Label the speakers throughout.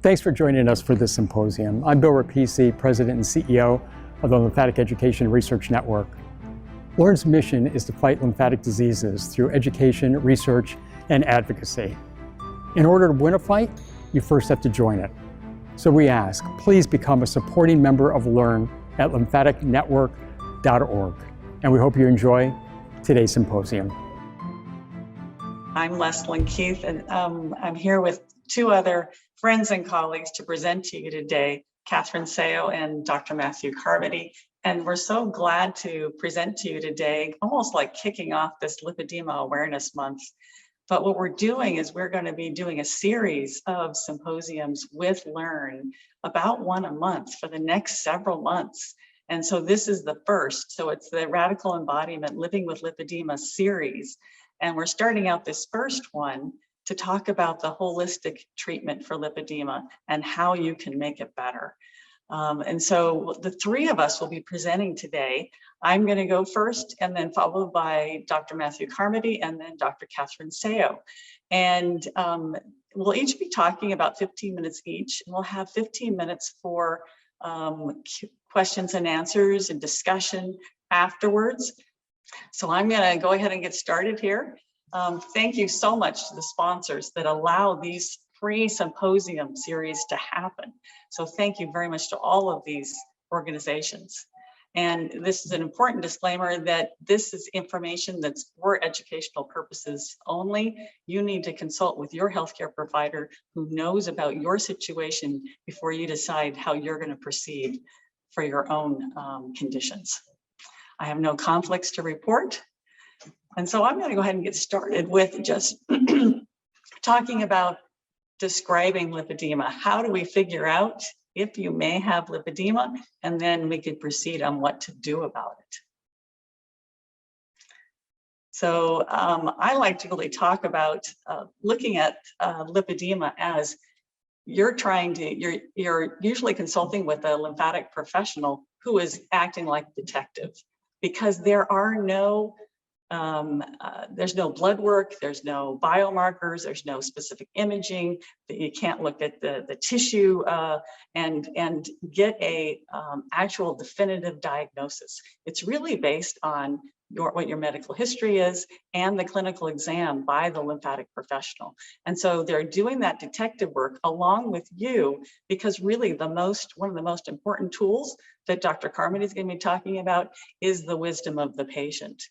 Speaker 1: Thanks for joining us for this symposium. I'm Bill Rapisi, President and CEO of the Lymphatic Education Research Network. LE&RN's mission is to fight lymphatic diseases through education, research, and advocacy. In order to win a fight, you first have to join it. So we ask, please become a supporting member of LE&RN at lymphaticnetwork.org. And we hope you enjoy today's symposium.
Speaker 2: I'm Leslyn Keith, and I'm here with two other friends and colleagues to present to you today, Catherine Sayo and Dr. Matthew Carmody. And we're so glad to present to you today, almost like kicking off this Lipedema Awareness Month. But what we're doing is we're going to be doing a series of symposiums with LE&RN, about one a month for the next several months. And so this is the first. So it's the Radical Embodiment Living with Lipedema series. And we're starting out this first one to talk about the holistic treatment for lipedema and how you can make it better. And so the three of us will be presenting today. I'm going to go first, and then followed by Dr. Matthew Carmody and then Dr. Catherine Sayo. And we'll each be talking about 15 minutes each, and we'll have 15 minutes for questions and answers and discussion afterwards. So I'm going to go ahead and get started here. Thank you so much to the sponsors that allow these free symposium series to happen. So thank you very much to all of these organizations. And this is an important disclaimer that this is information that's for educational purposes only. You need to consult with your healthcare provider who knows about your situation before you decide how you're going to proceed for your own conditions. I have no conflicts to report. And so I'm going to go ahead and get started with just talking about describing lipedema. How do we figure out if you may have lipedema? And then we could proceed on what to do about it. So I like to really talk about looking at lipedema as you're usually consulting with a lymphatic professional who is acting like a detective, because there are no there's no blood work, there's no biomarkers, there's no specific imaging, that you can't look at the tissue and get a actual definitive diagnosis. It's really based on what your medical history is and the clinical exam by the lymphatic professional. And so they're doing that detective work along with you, because really one of the most important tools that Dr. Carmody is going to be talking about is the wisdom of the patient.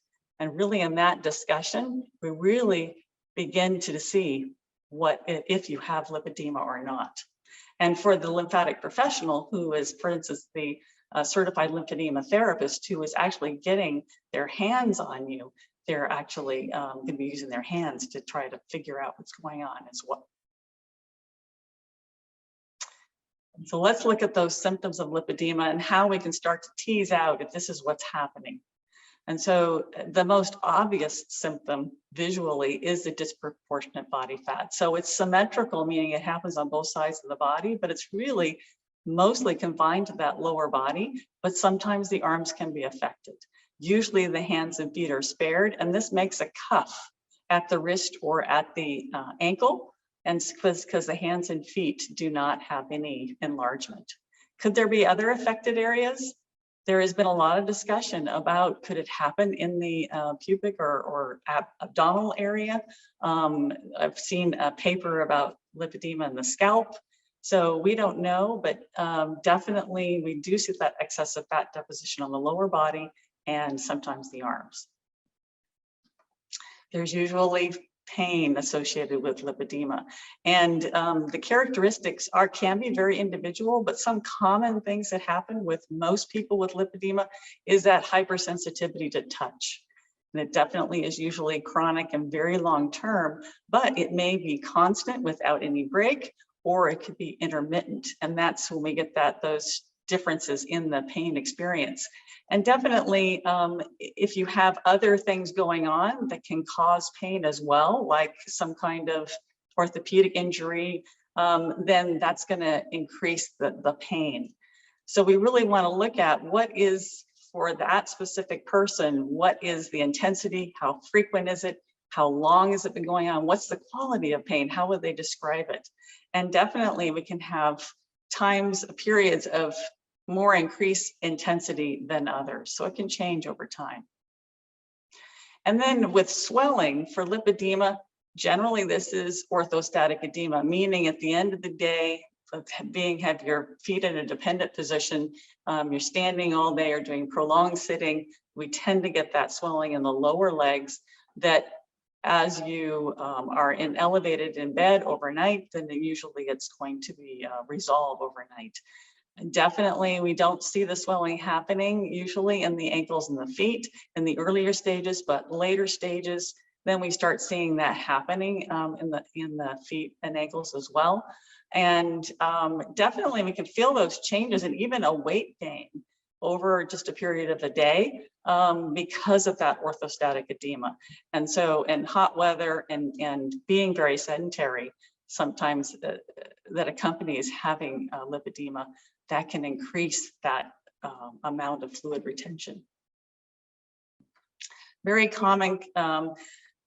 Speaker 2: And really in that discussion, we really begin to see if you have lipedema or not. And for the lymphatic professional, who is, for instance, the certified lymphedema therapist who is actually getting their hands on you, they're actually going to be using their hands to try to figure out what's going on as well. So let's look at those symptoms of lipedema and how we can start to tease out if this is what's happening. And so the most obvious symptom visually is the disproportionate body fat. So it's symmetrical, meaning it happens on both sides of the body, but it's really mostly confined to that lower body, but sometimes the arms can be affected. Usually the hands and feet are spared, and this makes a cuff at the wrist or at the ankle, and because the hands and feet do not have any enlargement. Could there be other affected areas? There has been a lot of discussion about, could it happen in the pubic or abdominal area? I've seen a paper about lipedema in the scalp. So we don't know, but definitely we do see that excessive fat deposition on the lower body and sometimes the arms. There's usually pain associated with lipedema. And the characteristics can be very individual, but some common things that happen with most people with lipedema is that hypersensitivity to touch. And it definitely is usually chronic and very long term, but it may be constant without any break, or it could be intermittent. And that's when we get those differences in the pain experience. And definitely, if you have other things going on that can cause pain as well, like some kind of orthopedic injury, then that's going to increase the pain. So we really want to look at what is, for that specific person, what is the intensity, how frequent is it, How long has it been going on? What's the quality of pain? How would they describe it? And definitely we can have periods of more increased intensity than others. So it can change over time. And then with swelling for lipedema, generally this is orthostatic edema, meaning at the end of the day, of have your feet in a dependent position, you're standing all day or doing prolonged sitting, we tend to get that swelling in the lower legs that as you are elevated in bed overnight, then usually it's going to be resolved overnight. And definitely, we don't see the swelling happening usually in the ankles and the feet in the earlier stages, but later stages, then we start seeing that happening in the feet and ankles as well. And definitely we can feel those changes and even a weight gain over just a period of a day because of that orthostatic edema. And so in hot weather and being very sedentary, sometimes that accompanies having lipedema, that can increase that amount of fluid retention. Very common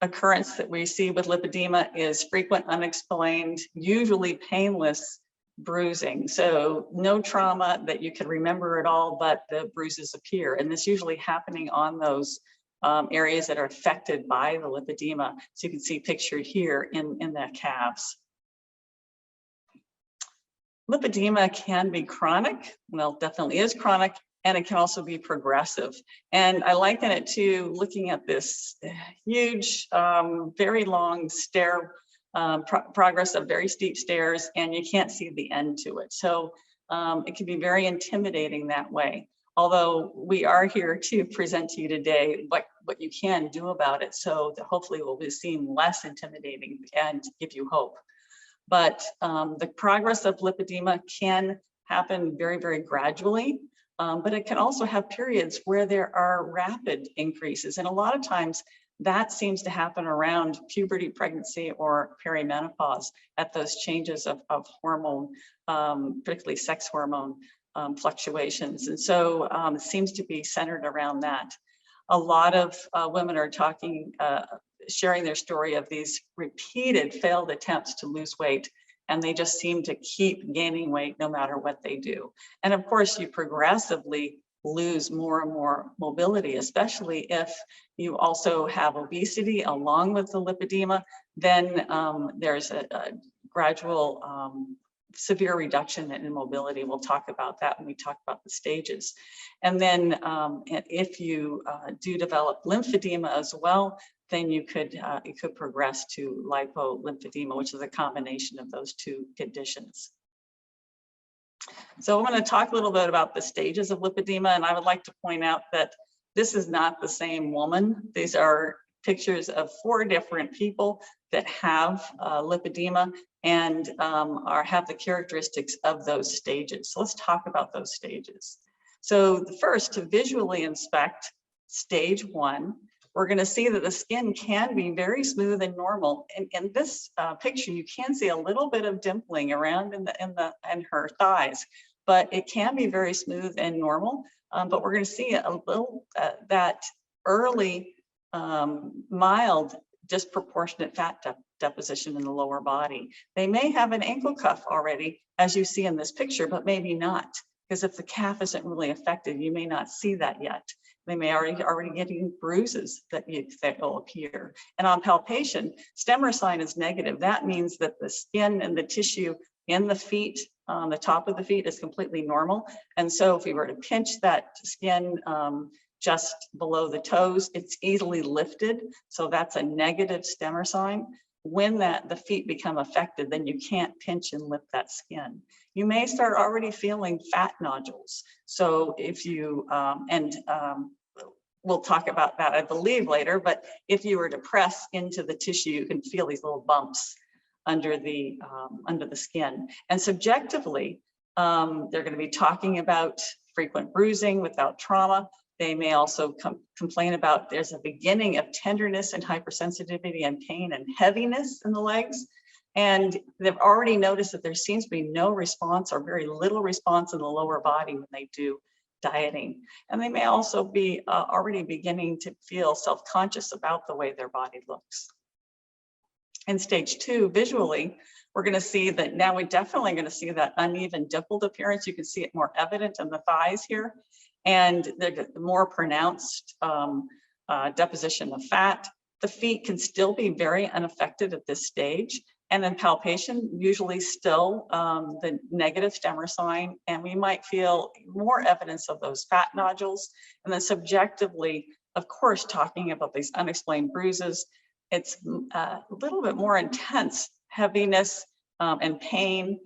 Speaker 2: occurrence that we see with lipedema is frequent unexplained, usually painless bruising. So no trauma that you can remember at all, but the bruises appear. And this usually happening on those areas that are affected by the lipedema. So you can see pictured here in the calves. Lipedema can be chronic, well, definitely is chronic, and it can also be progressive. And I liken it to looking at this huge, very long stair, progress of very steep stairs, and you can't see the end to it. So it can be very intimidating that way. Although we are here to present to you today what you can do about it, so that hopefully it will be seen less intimidating and give you hope. But the progress of lipedema can happen very, very gradually, but it can also have periods where there are rapid increases. And a lot of times that seems to happen around puberty, pregnancy, or perimenopause at those changes of hormone, particularly sex hormone fluctuations. And so it seems to be centered around that. A lot of women are sharing their story of these repeated failed attempts to lose weight, and they just seem to keep gaining weight no matter what they do. And of course, you progressively lose more and more mobility, especially if you also have obesity along with the lipedema, then there's a gradual severe reduction in mobility. We'll talk about that when we talk about the stages. And then if you do develop lymphedema as well, then it could progress to lipolymphedema, which is a combination of those two conditions. So I'm going to talk a little bit about the stages of lipedema, and I would like to point out that this is not the same woman. These are pictures of 4 different people that have lipedema and have the characteristics of those stages. So let's talk about those stages. So the first, to visually inspect stage 1, we're going to see that the skin can be very smooth and normal. In this picture, you can see a little bit of dimpling around in her thighs, but it can be very smooth and normal. But we're going to see a little that early mild disproportionate fat deposition in the lower body. They may have an ankle cuff already, as you see in this picture, but maybe not, because if the calf isn't really affected, you may not see that yet. They may already getting bruises that will appear. And on palpation, stemmer sign is negative. That means that the skin and the tissue in the feet, on the top of the feet, is completely normal. And so if we were to pinch that skin just below the toes, it's easily lifted. So that's a negative stemmer sign. When the feet become affected, then you can't pinch and lift that skin. You may start already feeling fat nodules. So if you, we'll talk about that, I believe, later, but if you were to press into the tissue, you can feel these little bumps under the skin. And subjectively, they're going to be talking about frequent bruising without trauma. They may also complain about there's a beginning of tenderness and hypersensitivity and pain and heaviness in the legs. And they've already noticed that there seems to be no response or very little response in the lower body when they do dieting. And they may also be already beginning to feel self-conscious about the way their body looks. In stage 2, visually, we're going to see that now we're definitely going to see that uneven dimpled appearance. You can see it more evident in the thighs here, and the more pronounced deposition of fat. The feet can still be very unaffected at this stage. And then palpation, usually still the negative stemmer sign, and we might feel more evidence of those fat nodules. And then subjectively, of course, talking about these unexplained bruises, it's a little bit more intense heaviness and pain.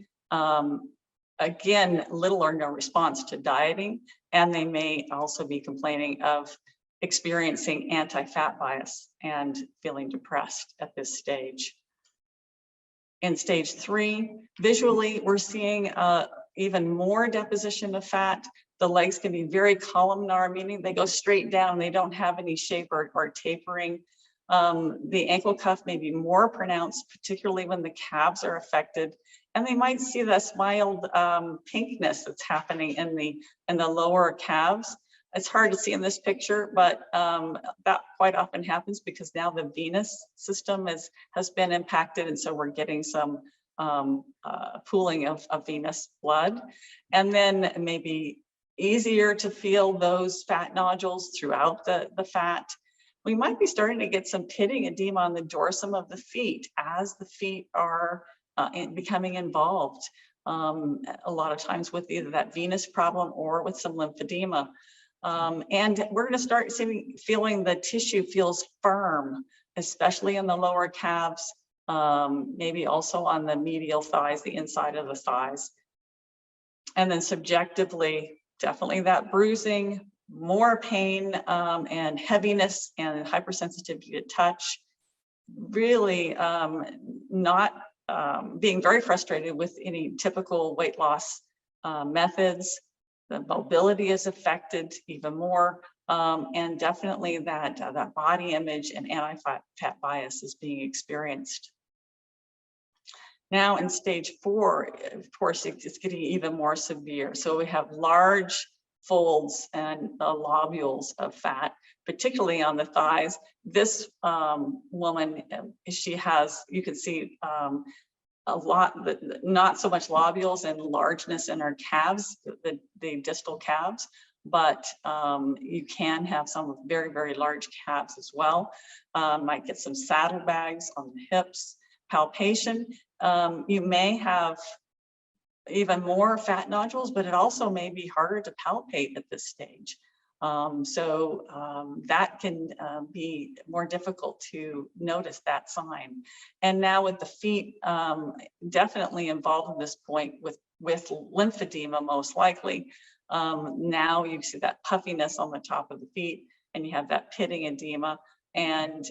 Speaker 2: Again, little or no response to dieting, and they may also be complaining of experiencing anti-fat bias and feeling depressed at this stage. In stage 3, visually, we're seeing even more deposition of fat. The legs can be very columnar, meaning they go straight down. They don't have any shape or tapering. The ankle cuff may be more pronounced, particularly when the calves are affected. And they might see this mild pinkness that's happening in the lower calves. It's hard to see in this picture, but that quite often happens because now the venous system has been impacted, and so we're getting some pooling of venous blood. And then it may be easier to feel those fat nodules throughout the fat. We might be starting to get some pitting edema on the dorsum of the feet as the feet are becoming involved, a lot of times with either that venous problem or with some lymphedema. And we're going to start feeling the tissue feels firm, especially in the lower calves, maybe also on the medial thighs, the inside of the thighs. And then subjectively, definitely that bruising, more pain and heaviness and hypersensitivity to touch. Really not being very frustrated with any typical weight loss methods. The mobility is affected even more, and definitely that body image and anti-fat bias is being experienced. Now in stage 4, of course, it's getting even more severe. So we have large folds and lobules of fat, particularly on the thighs. This woman, she has, you can see a lot, not so much lobules and largeness in her calves, the distal calves, but you can have some very, very large calves as well. Might get some saddlebags on the hips. Palpation, you may have even more fat nodules, but it also may be harder to palpate at this stage. That can be more difficult to notice that sign. And now with the feet definitely involved at this point with lymphedema, most likely. Now you see that puffiness on the top of the feet, and you have that pitting edema. And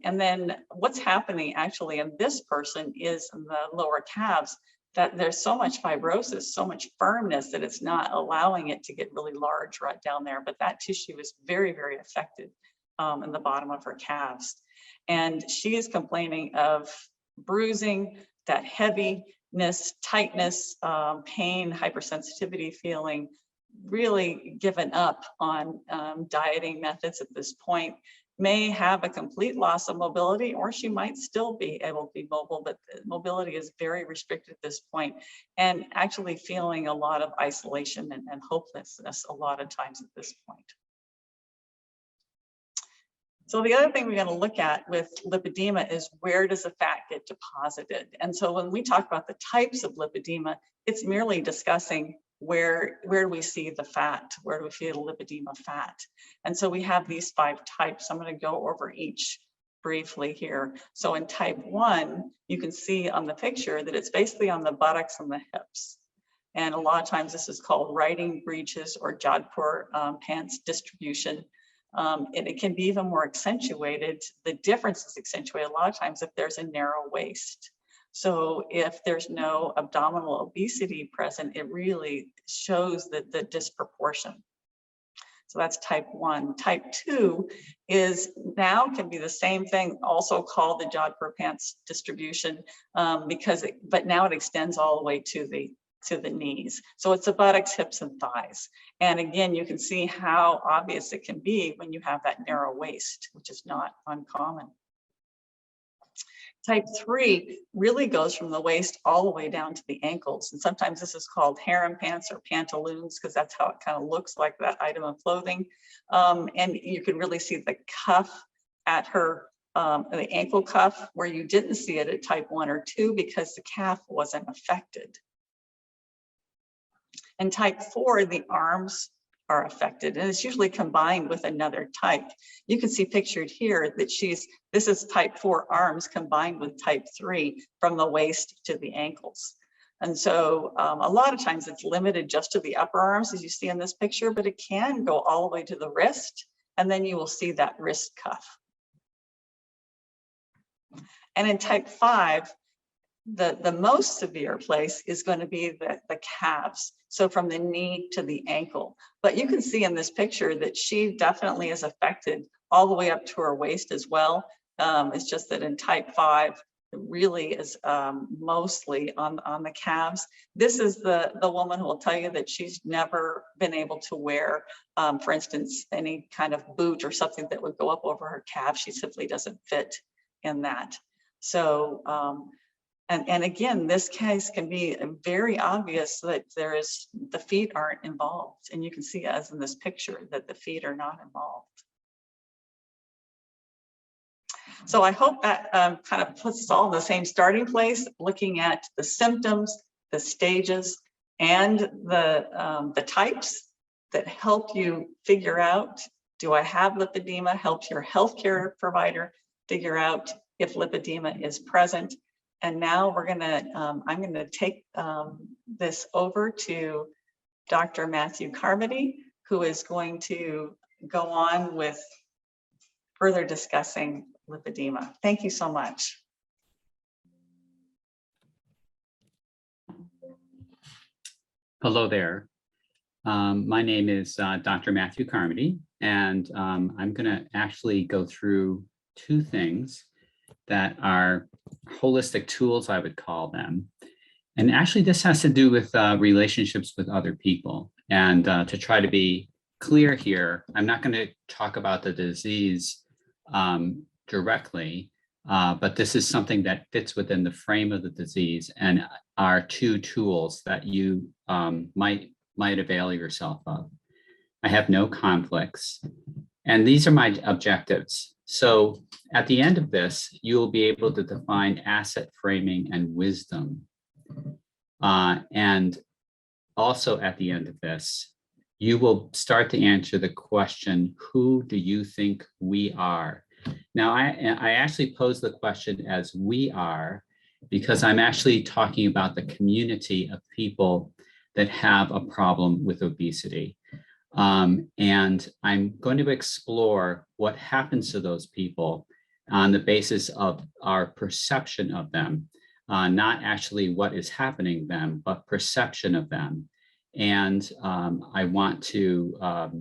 Speaker 2: then what's happening actually in this person is in the lower calves, that there's so much fibrosis, so much firmness that it's not allowing it to get really large right down there. But that tissue is very, very affected in the bottom of her calves. And she is complaining of bruising, that heaviness, tightness, pain, hypersensitivity feeling, really given up on dieting methods at this point. May have a complete loss of mobility, or she might still be able to be mobile, but mobility is very restricted at this point, and actually feeling a lot of isolation and hopelessness a lot of times at this point. So the other thing we're going to look at with lipedema is, where does the fat get deposited? And so when we talk about the types of lipedema, it's merely discussing where do we see the fat, where do we feel lipedema fat. And so we have these 5 types. I'm going to go over each briefly here. So in type 1, you can see on the picture that it's basically on the buttocks and the hips. And a lot of times this is called riding breeches or jodhpur pants distribution. And it can be even more accentuated. The difference is accentuated a lot of times if there's a narrow waist. So if there's no abdominal obesity present, it really shows the disproportion. So that's type 1. Type 2 is now can be the same thing, also called the jodhpur pants distribution, but now it extends all the way to to the knees. So it's the buttocks, hips, and thighs. And again, you can see how obvious it can be when you have that narrow waist, which is not uncommon. Type 3 really goes from the waist all the way down to the ankles. And sometimes this is called harem pants or pantaloons, because that's how it kind of looks like that item of clothing. And you can really see the cuff at her, the ankle cuff, where you didn't see it at type 1 or 2 because the calf wasn't affected. And type 4, the arms are affected, and it's usually combined with another type. You can see pictured here that this is type 4 arms combined with type 3 from the waist to the ankles. And so a lot of times it's limited just to the upper arms, as you see in this picture, but it can go all the way to the wrist, and then you will see that wrist cuff. And in type 5, the most severe place is going to be the calves. So from the knee to the ankle. But you can see in this picture that she definitely is affected all the way up to her waist as well. It's just that in type 5, it really is mostly on the calves. This is the woman who will tell you that she's never been able to wear, for instance, any kind of boot or something that would go up over her calf. She simply doesn't fit in that. So, and again, this case can be very obvious that the feet aren't involved. And you can see, as in this picture, that the feet are not involved. So I hope that kind of puts us all in the same starting place, looking at the symptoms, the stages, and the types that help you figure out, do I have lipedema? Helps your healthcare provider figure out if lipedema is present. And now I'm gonna take this over to Dr. Matthew Carmody, who is going to go on with further discussing lipedema. Thank you so much.
Speaker 3: Hello there. My name is Dr. Matthew Carmody, and I'm gonna actually go through two things that are holistic tools, I would call them. And actually this has to do with relationships with other people. And to try to be clear here, I'm not going to talk about the disease directly, but this is something that fits within the frame of the disease and are two tools that you might avail yourself of. I have no conflicts. And these are my objectives. So at the end of this, you will be able to define asset framing and wisdom. And also at the end of this, you will start to answer the question, who do you think we are? Now, I actually pose the question as we are, because I'm actually talking about the community of people that have a problem with obesity. And I'm going to explore what happens to those people on the basis of our perception of them, not actually what is happening to them, but perception of them. And I want to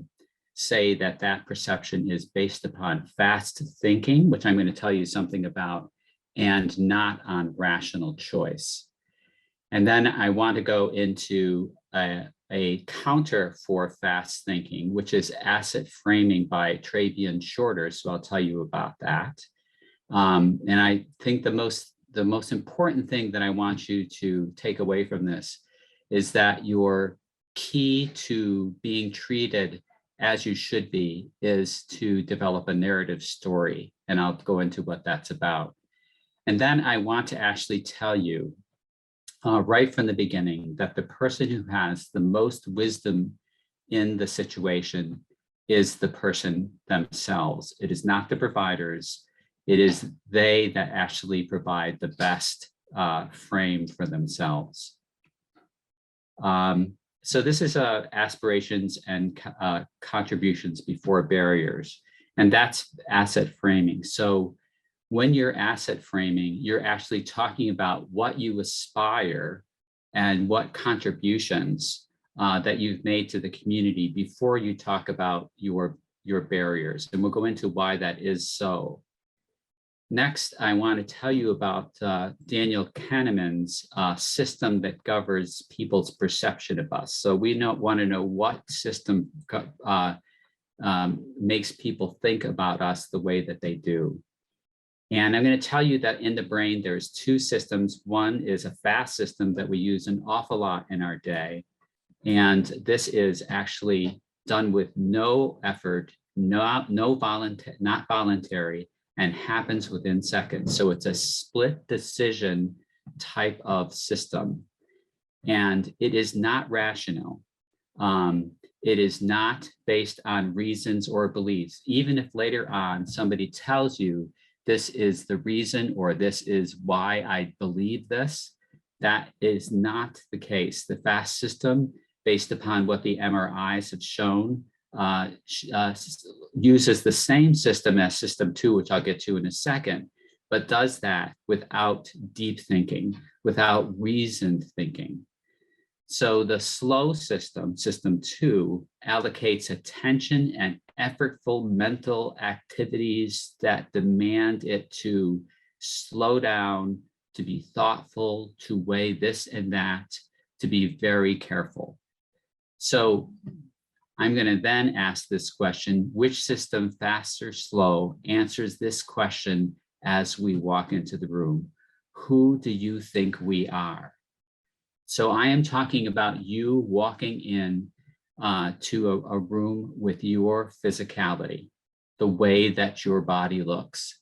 Speaker 3: say that that perception is based upon fast thinking, which I'm going to tell you something about, and not on rational choice. And then I want to go into a counter for fast thinking, which is asset framing by Travian Shorter. So I'll tell you about that. And I think the most important thing that I want you to take away from this is that your key to being treated as you should be is to develop a narrative story. And I'll go into what that's about. And then I want to actually tell you right from the beginning that the person who has the most wisdom in the situation is the person themselves. It is not the providers. It is they that actually provide the best frame for themselves. So this is aspirations and contributions before barriers, and that's asset framing. So when you're asset framing, you're actually talking about what you aspire and what contributions that you've made to the community before you talk about your barriers. And we'll go into why that is so. Next, I want to tell you about Daniel Kahneman's system that governs people's perception of us. So we want to know what system makes people think about us the way that they do. And I'm going to tell you that in the brain, there's two systems. One is a fast system that we use an awful lot in our day. And this is actually done with no effort, not voluntary, and happens within seconds. So it's a split decision type of system. And it is not rational. It is not based on reasons or beliefs. Even if later on somebody tells you this is the reason or this is why I believe this, that is not the case. The fast system, based upon what the MRIs have shown, uses the same system as system 2, which I'll get to in a second, but does that without deep thinking, without reasoned thinking. So the slow system, system 2, allocates attention and effortful mental activities that demand it to slow down, to be thoughtful, to weigh this and that, to be very careful. So I'm going to then ask this question: which system, fast or slow, answers this question as we walk into the room? Who do you think we are? So I am talking about you walking in to a room with your physicality, the way that your body looks.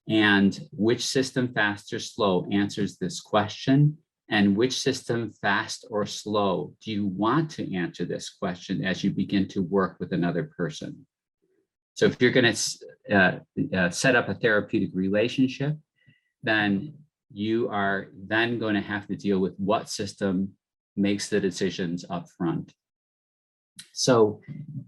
Speaker 3: And which system, fast or slow, answers this question? And which system, fast or slow, do you want to answer this question as you begin to work with another person? So if you're going to set up a therapeutic relationship, then you are then going to have to deal with what system makes the decisions up front. So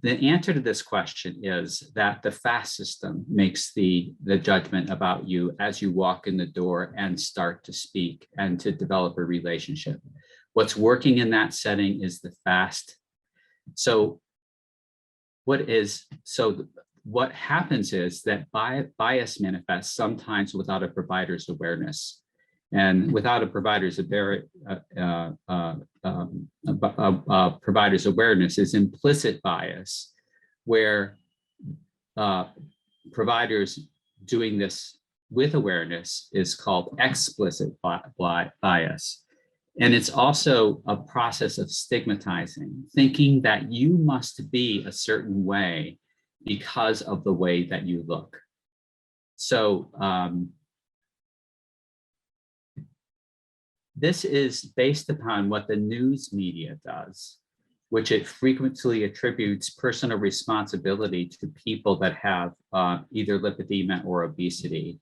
Speaker 3: the answer to this question is that the fast system makes the judgment about you as you walk in the door and start to speak and to develop a relationship. What's working in that setting is the fast. So what happens is that bias manifests sometimes without a provider's awareness. And without a provider's awareness is implicit bias, where providers doing this with awareness is called explicit bias. And it's also a process of stigmatizing, thinking that you must be a certain way because of the way that you look. So this is based upon what the news media does, which it frequently attributes personal responsibility to people that have either lipedema or obesity,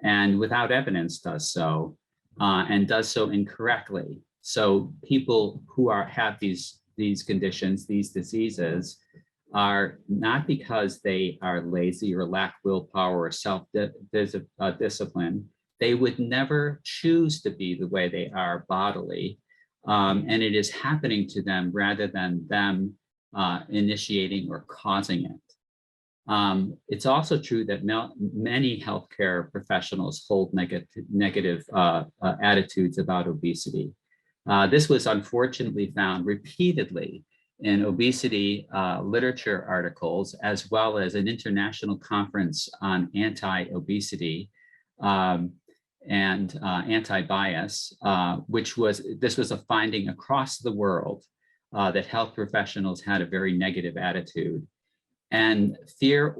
Speaker 3: and without evidence does so, and does so incorrectly. So people who have these conditions, these diseases, are not because they are lazy or lack willpower or self-discipline. They would never choose to be the way they are bodily, and it is happening to them rather than them initiating or causing it. It's also true that many healthcare professionals hold negative attitudes about obesity. This was unfortunately found repeatedly in obesity literature articles, as well as an international conference on anti-obesity and anti-bias, this was a finding across the world that health professionals had a very negative attitude. And fear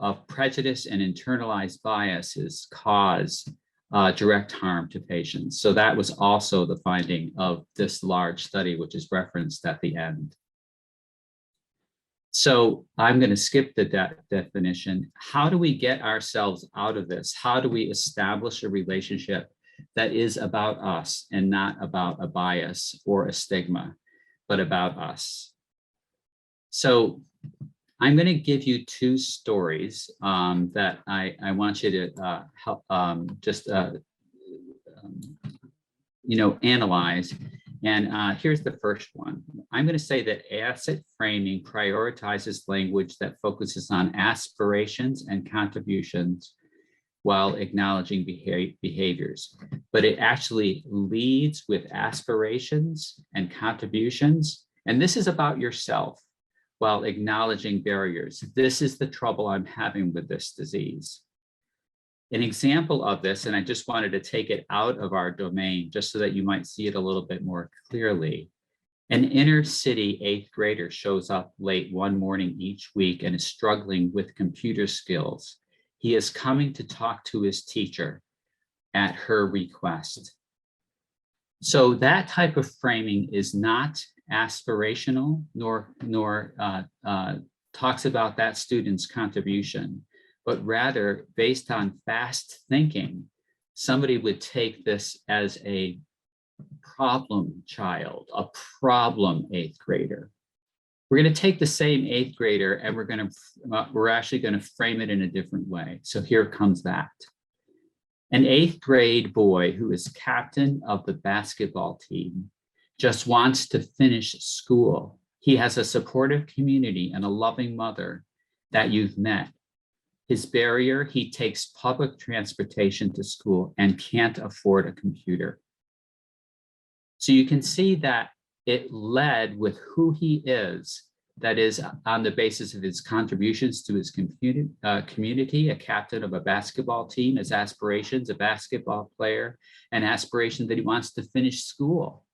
Speaker 3: of prejudice and internalized biases cause direct harm to patients. So that was also the finding of this large study, which is referenced at the end. So I'm going to skip the definition. How do we get ourselves out of this? How do we establish a relationship that is about us and not about a bias or a stigma, but about us? So I'm going to give you two stories that I want you to help analyze. And here's the first one. I'm going to say that asset framing prioritizes language that focuses on aspirations and contributions while acknowledging behaviors, but it actually leads with aspirations and contributions. And this is about yourself while acknowledging barriers. This is the trouble I'm having with this disease. An example of this, and I just wanted to take it out of our domain just so that you might see it a little bit more clearly. An inner city 8th grader shows up late one morning each week and is struggling with computer skills. He is coming to talk to his teacher at her request. So that type of framing is not aspirational, nor talks about that student's contribution, but rather based on fast thinking, somebody would take this as a problem child, a problem 8th grader. We're going to take the same 8th grader and we're actually going to frame it in a different way. So here comes that. An 8th grade boy who is captain of the basketball team just wants to finish school. He has a supportive community and a loving mother that you've met. His barrier, he takes public transportation to school and can't afford a computer. So you can see that it led with who he is, that is on the basis of his contributions to his community, a captain of a basketball team, his aspirations, a basketball player, and aspiration that he wants to finish school.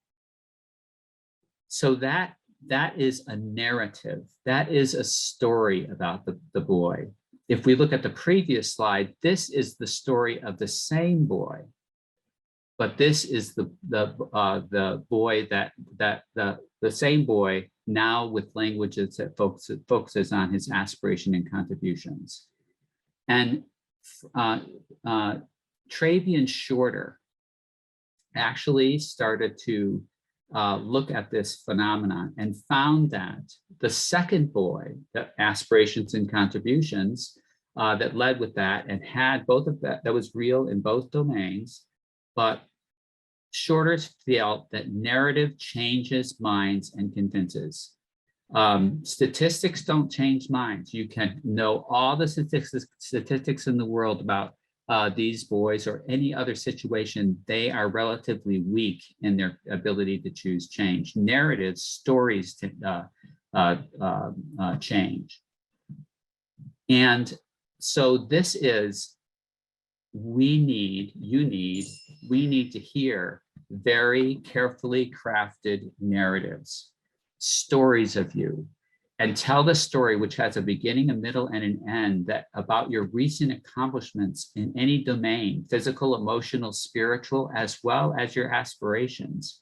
Speaker 3: So that is a narrative, that is a story about the boy. If we look at the previous slide, this is the story of the same boy. But this is the boy the same boy now with languages that focuses on his aspiration and contributions. And Travian Shorter actually started to look at this phenomenon and found that the second boy, the aspirations and contributions that led with that and had both of that was real in both domains, but Shorter felt that narrative changes minds and convinces. Statistics don't change minds. You can know all the statistics in the world about these boys or any other situation. They are relatively weak in their ability to choose change. Narratives, stories change. And so this is, we need to hear very carefully crafted narratives, stories of you, and tell the story which has a beginning, a middle, and an end that about your recent accomplishments in any domain, physical, emotional, spiritual, as well as your aspirations,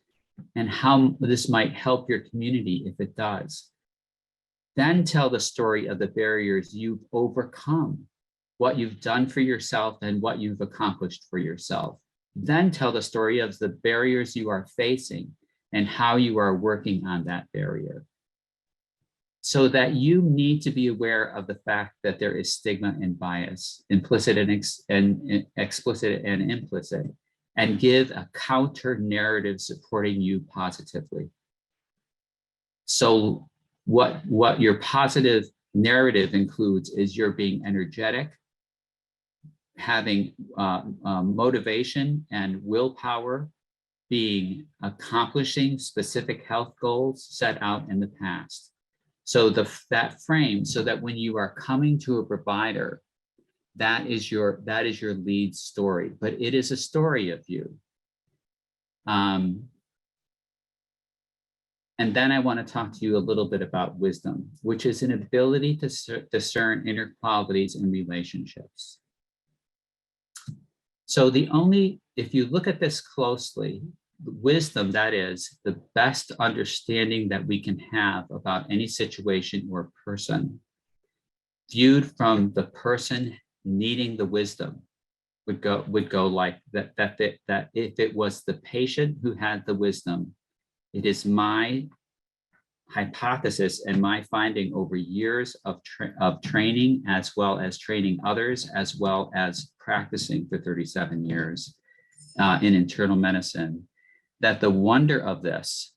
Speaker 3: and how this might help your community if it does. Then tell the story of the barriers you've overcome, what you've done for yourself and what you've accomplished for yourself. Then tell the story of the barriers you are facing and how you are working on that barrier. So that you need to be aware of the fact that there is stigma and bias, implicit and explicit and implicit, and give a counter narrative supporting you positively. So what your positive narrative includes is you're being energetic, having motivation and willpower, accomplishing specific health goals set out in the past. So that frame, so that when you are coming to a provider, that is your lead story, but it is a story of you. And then I want to talk to you a little bit about wisdom, which is an ability to discern inner qualities in relationships. So if you look at this closely, wisdom, that is the best understanding that we can have about any situation or person, viewed from the person needing the wisdom, would go like that if it was the patient who had the wisdom, it is my hypothesis and my finding over years of training, as well as training others, as well as practicing for 37 years in internal medicine, that the wonder of this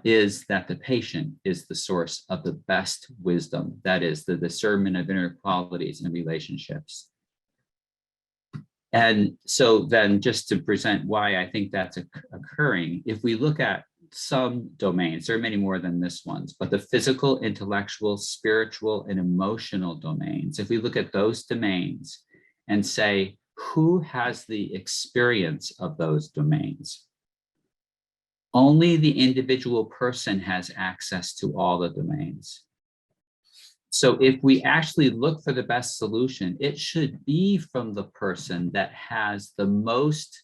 Speaker 3: is that the patient is the source of the best wisdom, that is the discernment of inner qualities and relationships. And so then just to present why I think that's occurring, if we look at some domains, there are many more than this ones, but the physical, intellectual, spiritual, and emotional domains, if we look at those domains and say, who has the experience of those domains? Only the individual person has access to all the domains. So if we actually look for the best solution, it should be from the person that has the most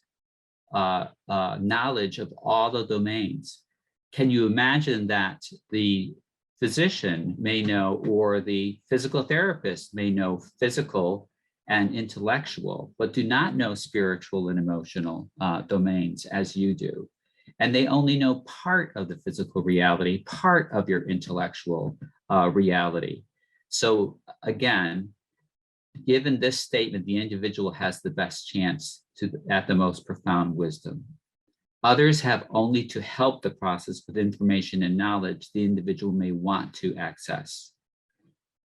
Speaker 3: knowledge of all the domains. Can you imagine that the physician may know, or the physical therapist may know physical and intellectual, but do not know spiritual and emotional domains as you do? And they only know part of the physical reality, part of your intellectual reality. So again, given this statement, the individual has the best chance at the most profound wisdom. Others have only to help the process with information and knowledge the individual may want to access.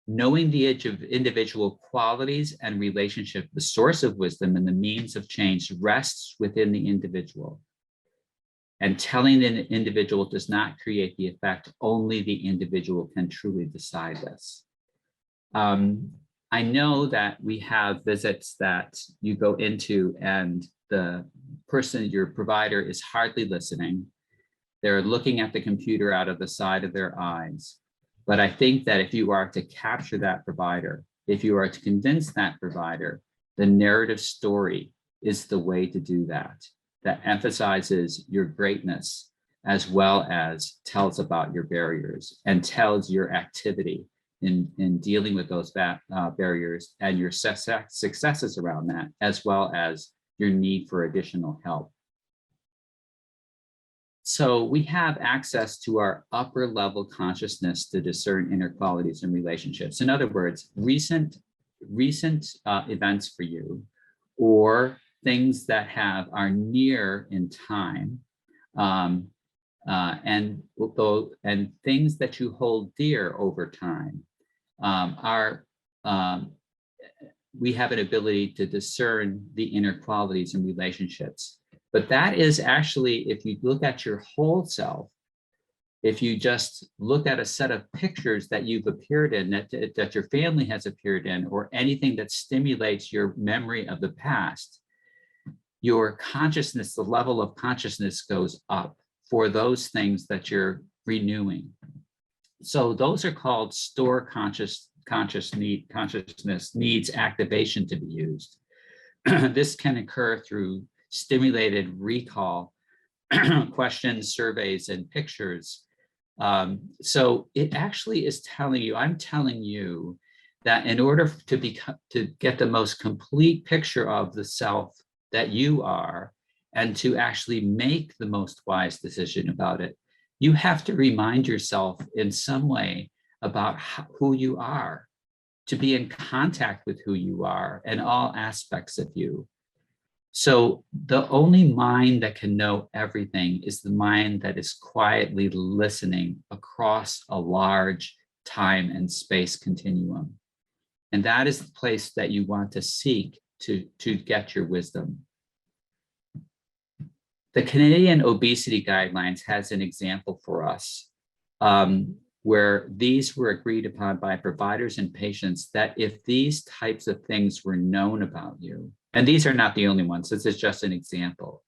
Speaker 3: Knowing the individual qualities and relationship, the source of wisdom and the means of change rests within the individual. And telling the individual does not create the effect, only the individual can truly decide this. I know that we have visits that you go into and the person, your provider, is hardly listening. They're looking at the computer out of the side of their eyes. But I think that if you are to capture that provider, if you are to convince that provider, the narrative story is the way to do that. That emphasizes your greatness as well as tells about your barriers and tells your activity in dealing with those barriers and your successes around that, as well as your need for additional help. So we have access to our upper level consciousness to discern inner qualities and relationships. In other words, recent events for you, or things that are near in time, and things that you hold dear over time, we have an ability to discern the inner qualities and relationships. But that is actually, if you look at your whole self, if you just look at a set of pictures that you've appeared in, that your family has appeared in, or anything that stimulates your memory of the past, your consciousness, the level of consciousness goes up for those things that you're renewing. So those are called store consciousness needs activation to be used. This can occur through stimulated recall, questions, surveys, and pictures. So it actually is telling you, I'm telling you that in order to get the most complete picture of the self that you are, and to actually make the most wise decision about it, you have to remind yourself in some way about who you are, to be in contact with who you are and all aspects of you. So the only mind that can know everything is the mind that is quietly listening across a large time and space continuum. And that is the place that you want to seek to get your wisdom. The Canadian Obesity Guidelines has an example for us, where these were agreed upon by providers and patients, that if these types of things were known about you, and these are not the only ones, this is just an example,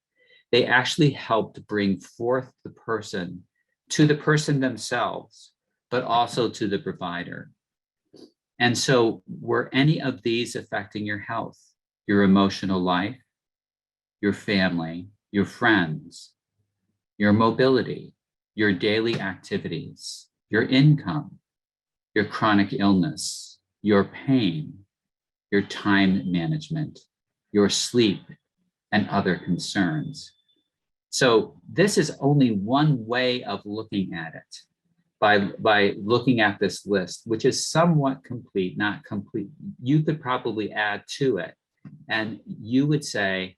Speaker 3: they actually helped bring forth the person to the person themselves, but also to the provider. And so were any of these affecting your health, your emotional life, your family, your friends, your mobility, your daily activities, your income, your chronic illness, your pain, your time management, your sleep, and other concerns? So this is only one way of looking at it, by looking at this list, which is somewhat complete, not complete. You could probably add to it, and you would say,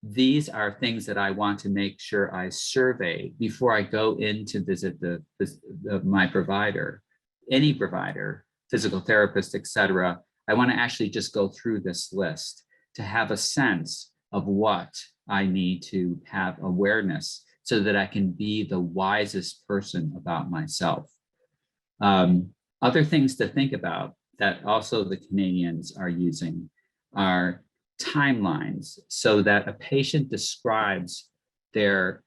Speaker 3: these are things that I want to make sure I survey before I go in to visit my provider, any provider, physical therapist, etc. I want to actually just go through this list to have a sense of what I need to have awareness so that I can be the wisest person about myself. Other things to think about that also the Canadians are using are timelines, so that a patient describes their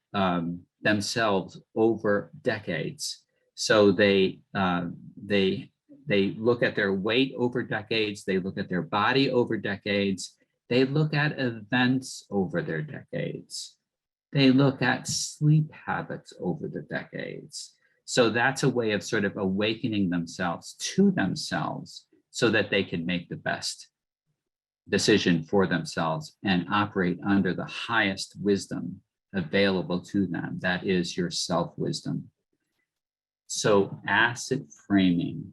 Speaker 3: themselves over decades. So they look at their weight over decades, they look at their body over decades, they look at events over their decades, they look at sleep habits over the decades. So that's a way of sort of awakening themselves to themselves so that they can make the best decision for themselves and operate under the highest wisdom available to them. That is your self-wisdom. So asset framing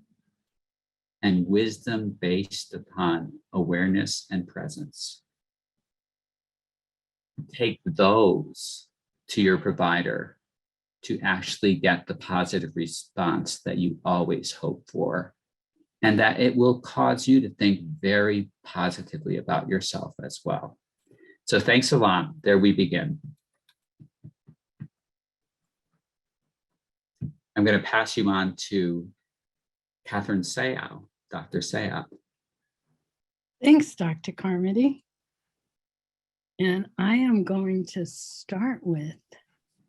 Speaker 3: and wisdom based upon awareness and presence. Take those to your provider to actually get the positive response that you always hope for, and that it will cause you to think very positively about yourself as well. So thanks a lot. There we begin. I'm going to pass you on to Catherine Sayao, Dr. Sayao.
Speaker 4: Thanks, Dr. Carmody. And I am going to start with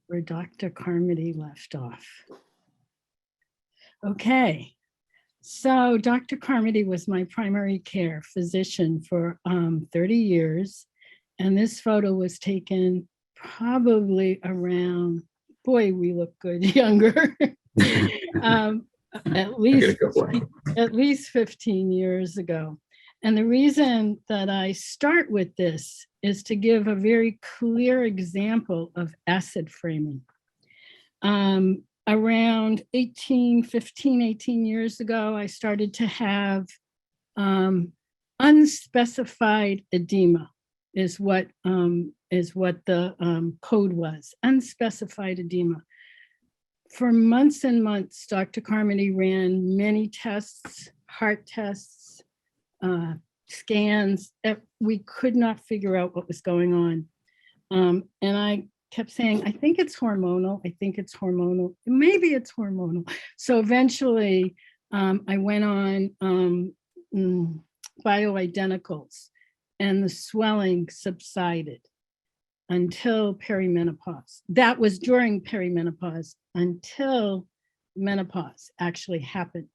Speaker 4: where Dr. Carmody left off. Okay, so Dr. Carmody was my primary care physician for 30 years. And this photo was taken probably around, boy, we look good younger, at least 15 years ago. And the reason that I start with this is to give a very clear example of asset framing. Around 18 years ago, I started to have unspecified edema is what the code was, unspecified edema. For months and months, Dr. Carmody ran many tests, heart tests, scans. We could not figure out what was going on. And I kept saying, I think it's hormonal. I think it's hormonal. Maybe it's hormonal. So eventually I went on bioidenticals and the swelling subsided until perimenopause. That was during perimenopause until menopause actually happened.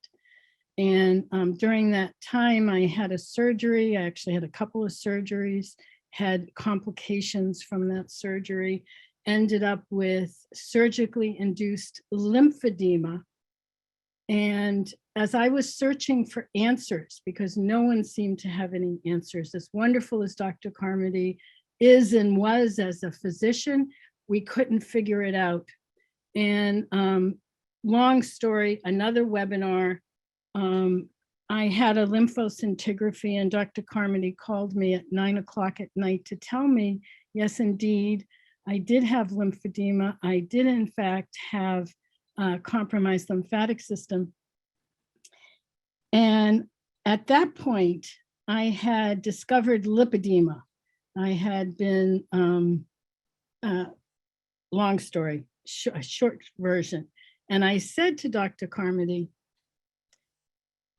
Speaker 4: And during that time, I had a surgery. I actually had a couple of surgeries, had complications from that surgery, ended up with surgically induced lymphedema. And as I was searching for answers, because no one seemed to have any answers, as wonderful as Dr. Carmody is and was as a physician, we couldn't figure it out. And long story, another webinar, I had a lymphoscintigraphy and Dr. Carmody called me at 9 o'clock at night to tell me, yes, indeed, I did have lymphedema. I did in fact have compromised lymphatic system. And at that point, I had discovered lipedema. I had been, long story, a short version. And I said to Dr. Carmody,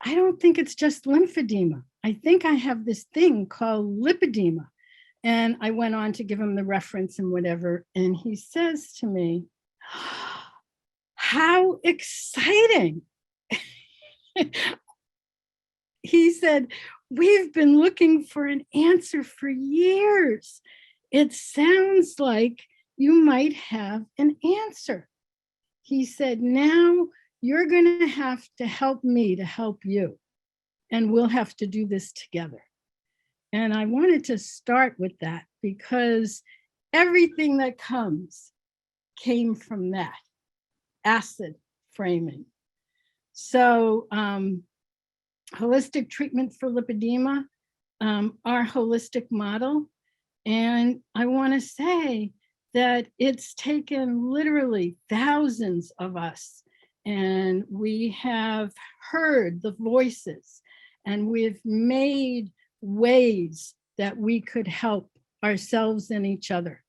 Speaker 4: I don't think it's just lymphedema. I think I have this thing called lipedema. And I went on to give him the reference and whatever. And he says to me, how exciting. He said, we've been looking for an answer for years. It sounds like you might have an answer. He said, now you're going to have to help me to help you, and we'll have to do this together. And I wanted to start with that because everything that comes came from that acid framing. So holistic treatment for lipedema, our holistic model. And I want to say that it's taken literally thousands of us, and we have heard the voices, and we've made ways that we could help ourselves and each other.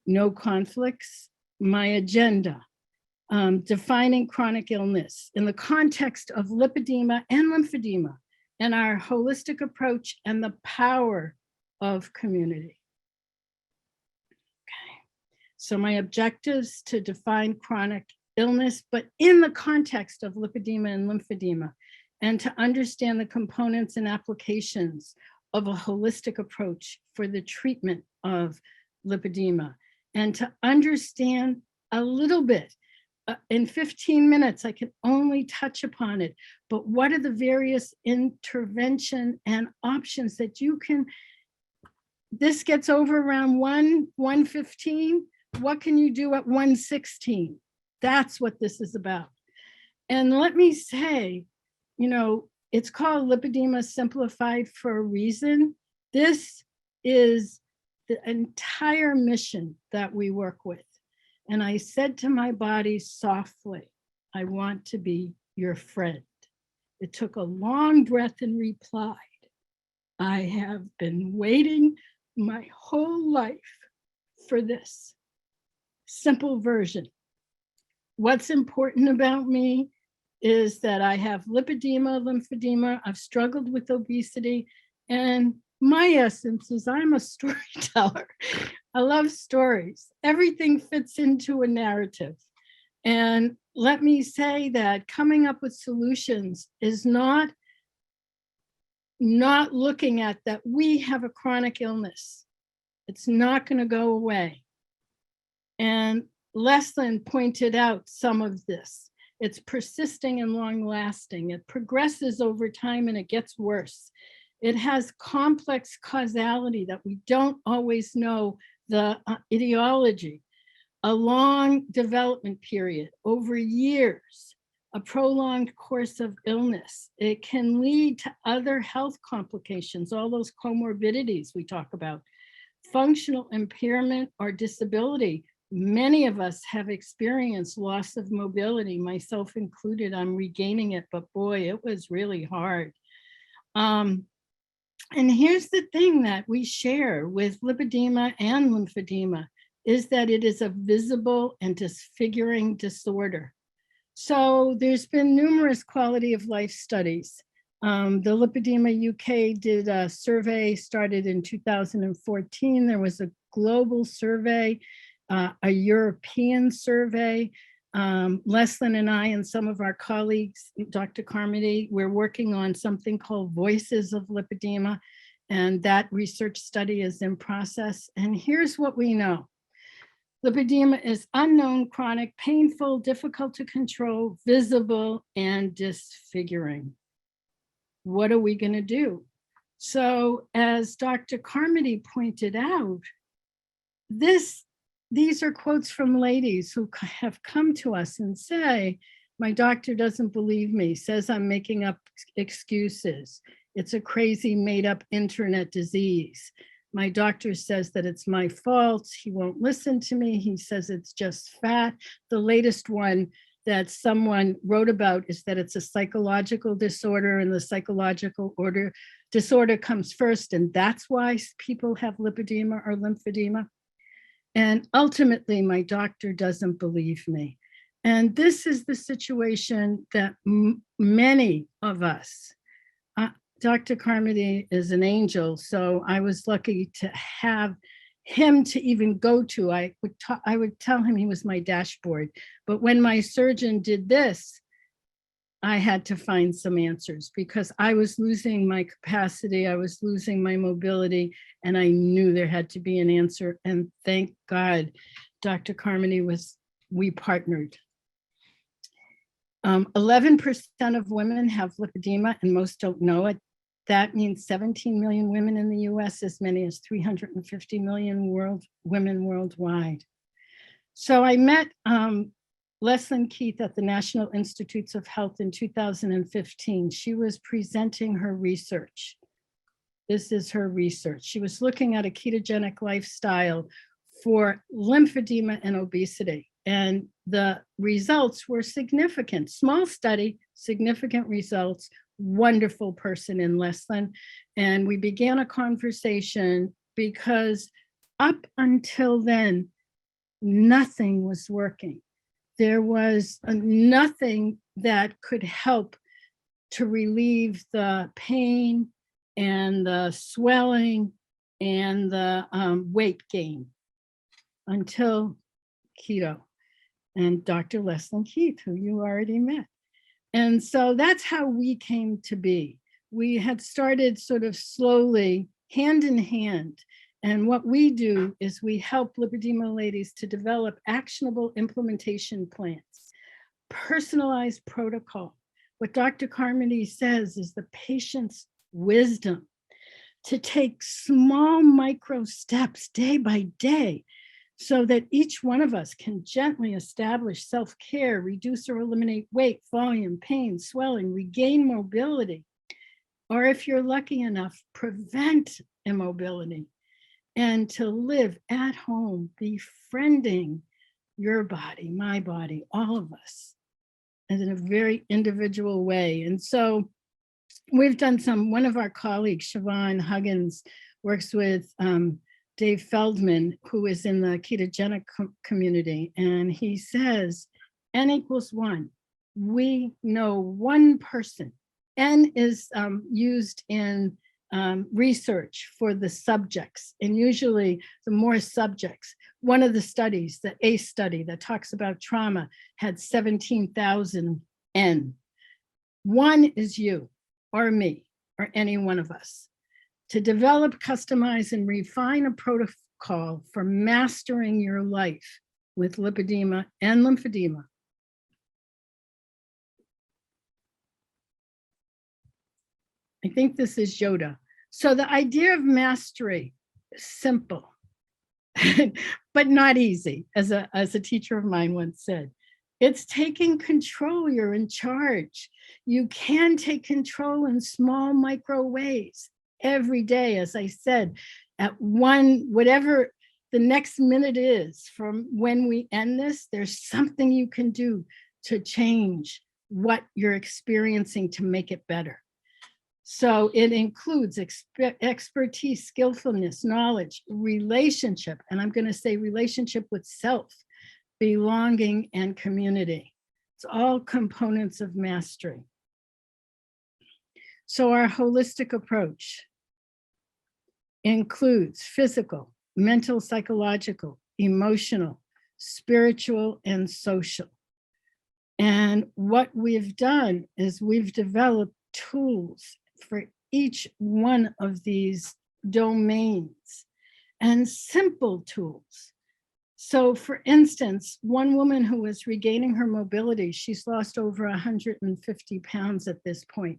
Speaker 4: No conflicts, my agenda, defining chronic illness in the context of lipedema and lymphedema, and our holistic approach and the power of community. Okay, so my objectives to define chronic illness, but in the context of lipedema and lymphedema, and to understand the components and applications of a holistic approach for the treatment of lipedema, and to understand a little bit. In 15 minutes, I can only touch upon it, but what are the various intervention and options that you can, this gets over around 1:15, what can you do at 1:16? That's what this is about. And let me say, you know, it's called Lipedema Simplified for a reason. This is the entire mission that we work with. And I said to my body softly, I want to be your friend. It took a long breath and replied, I have been waiting my whole life for this. Simple version. What's important about me is that I have lipedema, lymphedema, I've struggled with obesity, and my essence is I'm a storyteller. I love stories. Everything fits into a narrative. And let me say that coming up with solutions is not looking at that we have a chronic illness. It's not going to go away. And Leslyn pointed out some of this. It's persisting and long lasting. It progresses over time and it gets worse. It has complex causality that we don't always know the etiology, a long development period over years, a prolonged course of illness. It can lead to other health complications, all those comorbidities we talk about, functional impairment or disability. Many of us have experienced loss of mobility, myself included. I'm regaining it, but boy, it was really hard. And here's the thing that we share with lipedema and lymphedema is that it is a visible and disfiguring disorder. So there's been numerous quality of life studies. The Lipedema UK did a survey, started in 2014. There was a global survey, a European survey. Leslyn and I and some of our colleagues, Dr. Carmody, we're working on something called Voices of Lipedema, and that research study is in process. And here's what we know. Lipedema is unknown, chronic, painful, difficult to control, visible, and disfiguring. What are we going to do? So as Dr. Carmody pointed out, these are quotes from ladies who have come to us and say, my doctor doesn't believe me, says I'm making up excuses. It's a crazy made up internet disease. My doctor says that it's my fault. He won't listen to me. He says it's just fat. The latest one that someone wrote about is that it's a psychological disorder, and the psychological disorder comes first, and that's why people have lipedema or lymphedema. And ultimately, my doctor doesn't believe me. And this is the situation that many of us, Dr. Carmody is an angel, so I was lucky to have him to even go to. I would tell him he was my dashboard. But when my surgeon did this, I had to find some answers because I was losing my capacity, I was losing my mobility, and I knew there had to be an answer. And thank God, Dr. Carmody we partnered. 11% of women have lipedema, and most don't know it. That means 17 million women in the US, as many as 350 million women worldwide. So I met Leslyn Keith at the National Institutes of Health in 2015. She was presenting her research. This is her research. She was looking at a ketogenic lifestyle for lymphedema and obesity. And the results were significant. Small study, significant results, wonderful person in Leslyn. And we began a conversation because up until then, nothing was working. There was nothing that could help to relieve the pain and the swelling and the weight gain until keto and Dr. Leslyn Keith, who you already met. And so that's how we came to be. We had started sort of slowly, hand in hand. And what we do is we help lipedema ladies to develop actionable implementation plans, personalized protocol. What Dr. Carmody says is the patient's wisdom to take small micro steps day by day so that each one of us can gently establish self-care, reduce or eliminate weight, volume, pain, swelling, regain mobility, or if you're lucky enough, prevent immobility, and to live at home, befriending your body, my body, all of us, and in a very individual way. And so we've done one of our colleagues, Siobhan Huggins, works with Dave Feldman, who is in the ketogenic community. And he says, N equals 1. We know one person. N is used in research for the subjects. And usually the more subjects, one of the studies, the ACE study that talks about trauma, had 17,000 N. 1 is you or me or any one of us. To develop, customize, and refine a protocol for mastering your life with lipedema and lymphedema. I think this is Yoda. So the idea of mastery is simple, but not easy, as a teacher of mine once said. It's taking control. You're in charge. You can take control in small micro ways. Every day, as I said, at whatever the next minute is from when we end this, there's something you can do to change what you're experiencing to make it better. So it includes expertise, skillfulness, knowledge, relationship, and I'm going to say relationship with self, belonging, and community. It's all components of mastery. So our holistic approach includes physical, mental, psychological, emotional, spiritual, and social. And what we've done is we've developed tools for each one of these domains and simple tools. So for instance, one woman who was regaining her mobility, she's lost over 150 pounds at this point.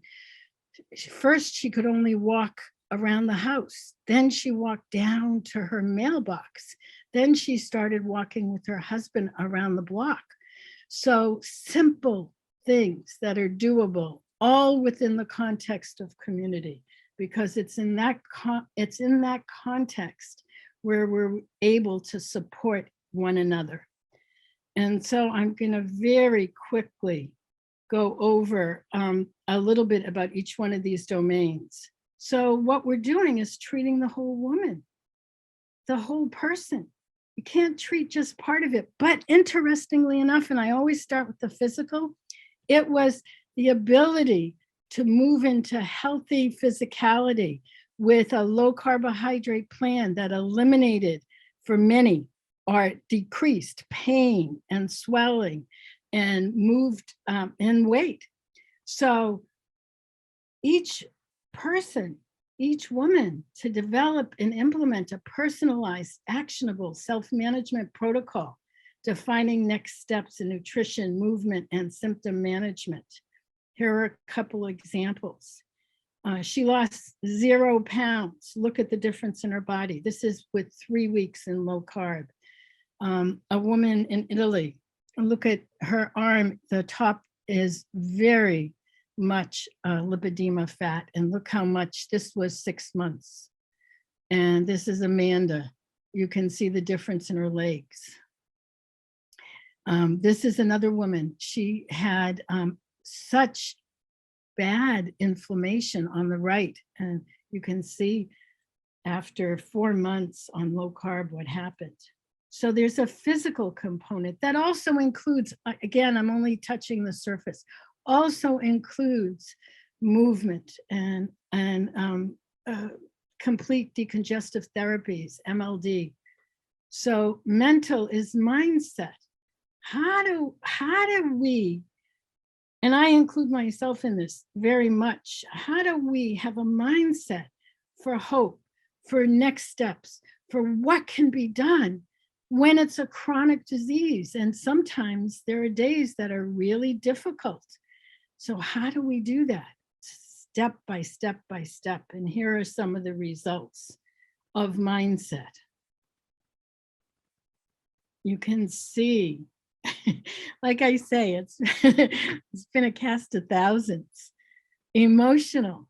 Speaker 4: First, she could only walk around the house. Then she walked down to her mailbox. Then she started walking with her husband around the block. So simple things that are doable, all within the context of community, because it's in that context where we're able to support one another. And so I'm going to very quickly go over a little bit about each one of these domains. So what we're doing is treating the whole woman, the whole person. You can't treat just part of it. But interestingly enough, and I always start with the physical, it was the ability to move into healthy physicality with a low carbohydrate plan that eliminated for many or decreased pain and swelling and moved in weight. So each person, each woman, to develop and implement a personalized, actionable self-management protocol, defining next steps in nutrition, movement, and symptom management. Here are a couple examples. She lost 0 pounds. Look at the difference in her body. This is with 3 weeks in low carb. A woman in Italy, look at her arm. The top is very much lipedema fat, and look how much. This was 6 months. And this is Amanda. You can see the difference in her legs. This is another woman. She had such bad inflammation on the right. And you can see after 4 months on low carb what happened. So there's a physical component that also includes, again, I'm only touching the surface, also includes movement and complete decongestive therapies, MLD. So mental is mindset. How do we, and I include myself in this very much, how do we have a mindset for hope, for next steps, for what can be done when it's a chronic disease? And sometimes there are days that are really difficult. So how do we do that? Step by step by step. And here are some of the results of mindset. You can see, like I say, it's been a cast of thousands. Emotional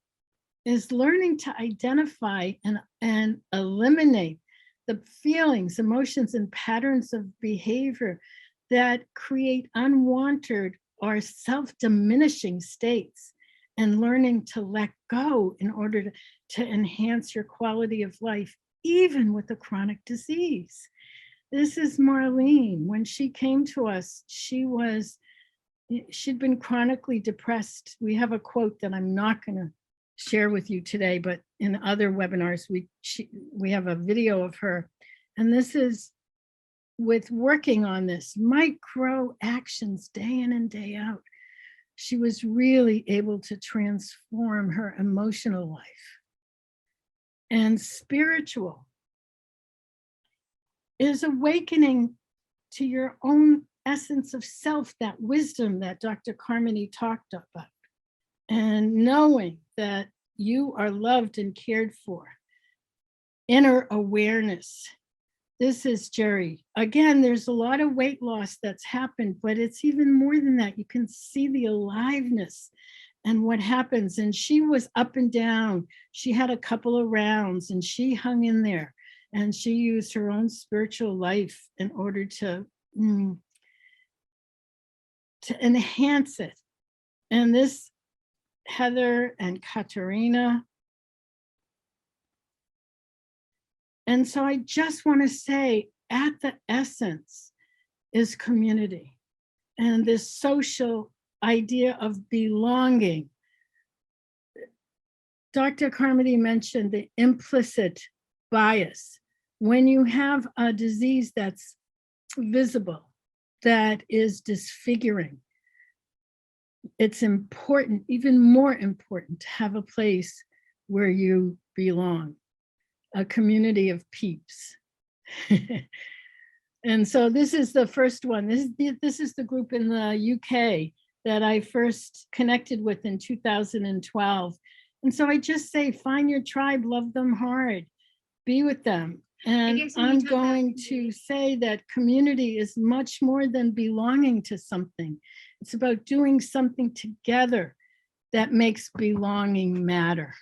Speaker 4: is learning to identify and eliminate the feelings, emotions, and patterns of behavior that create unwanted or self-diminishing states, and learning to let go in order to enhance your quality of life, even with a chronic disease. This is Marlene. When she came to us, she'd been chronically depressed. We have a quote that I'm not going to share with you today, but in other webinars, we have a video of her. And this is with working on this micro actions day in and day out. She was really able to transform her emotional life. And spiritual is awakening to your own essence of self, that wisdom that Dr. Carmody talked about, and knowing that you are loved and cared for. Inner awareness. This is Jerry. Again, there's a lot of weight loss that's happened, but it's even more than that. You can see the aliveness and what happens. And she was up and down. She had a couple of rounds and she hung in there, and she used her own spiritual life in order to enhance it. And this Heather and Katerina. And so I just want to say, at the essence is community and this social idea of belonging. Dr. Carmody mentioned the implicit bias. When you have a disease that's visible, that is disfiguring, it's important, even more important, to have a place where you belong, a community of peeps. And so this is the first one. This is the group in the UK that I first connected with in 2012. And so I just say, find your tribe, love them hard, be with them. And I'm going to say that community is much more than belonging to something. It's about doing something together that makes belonging matter.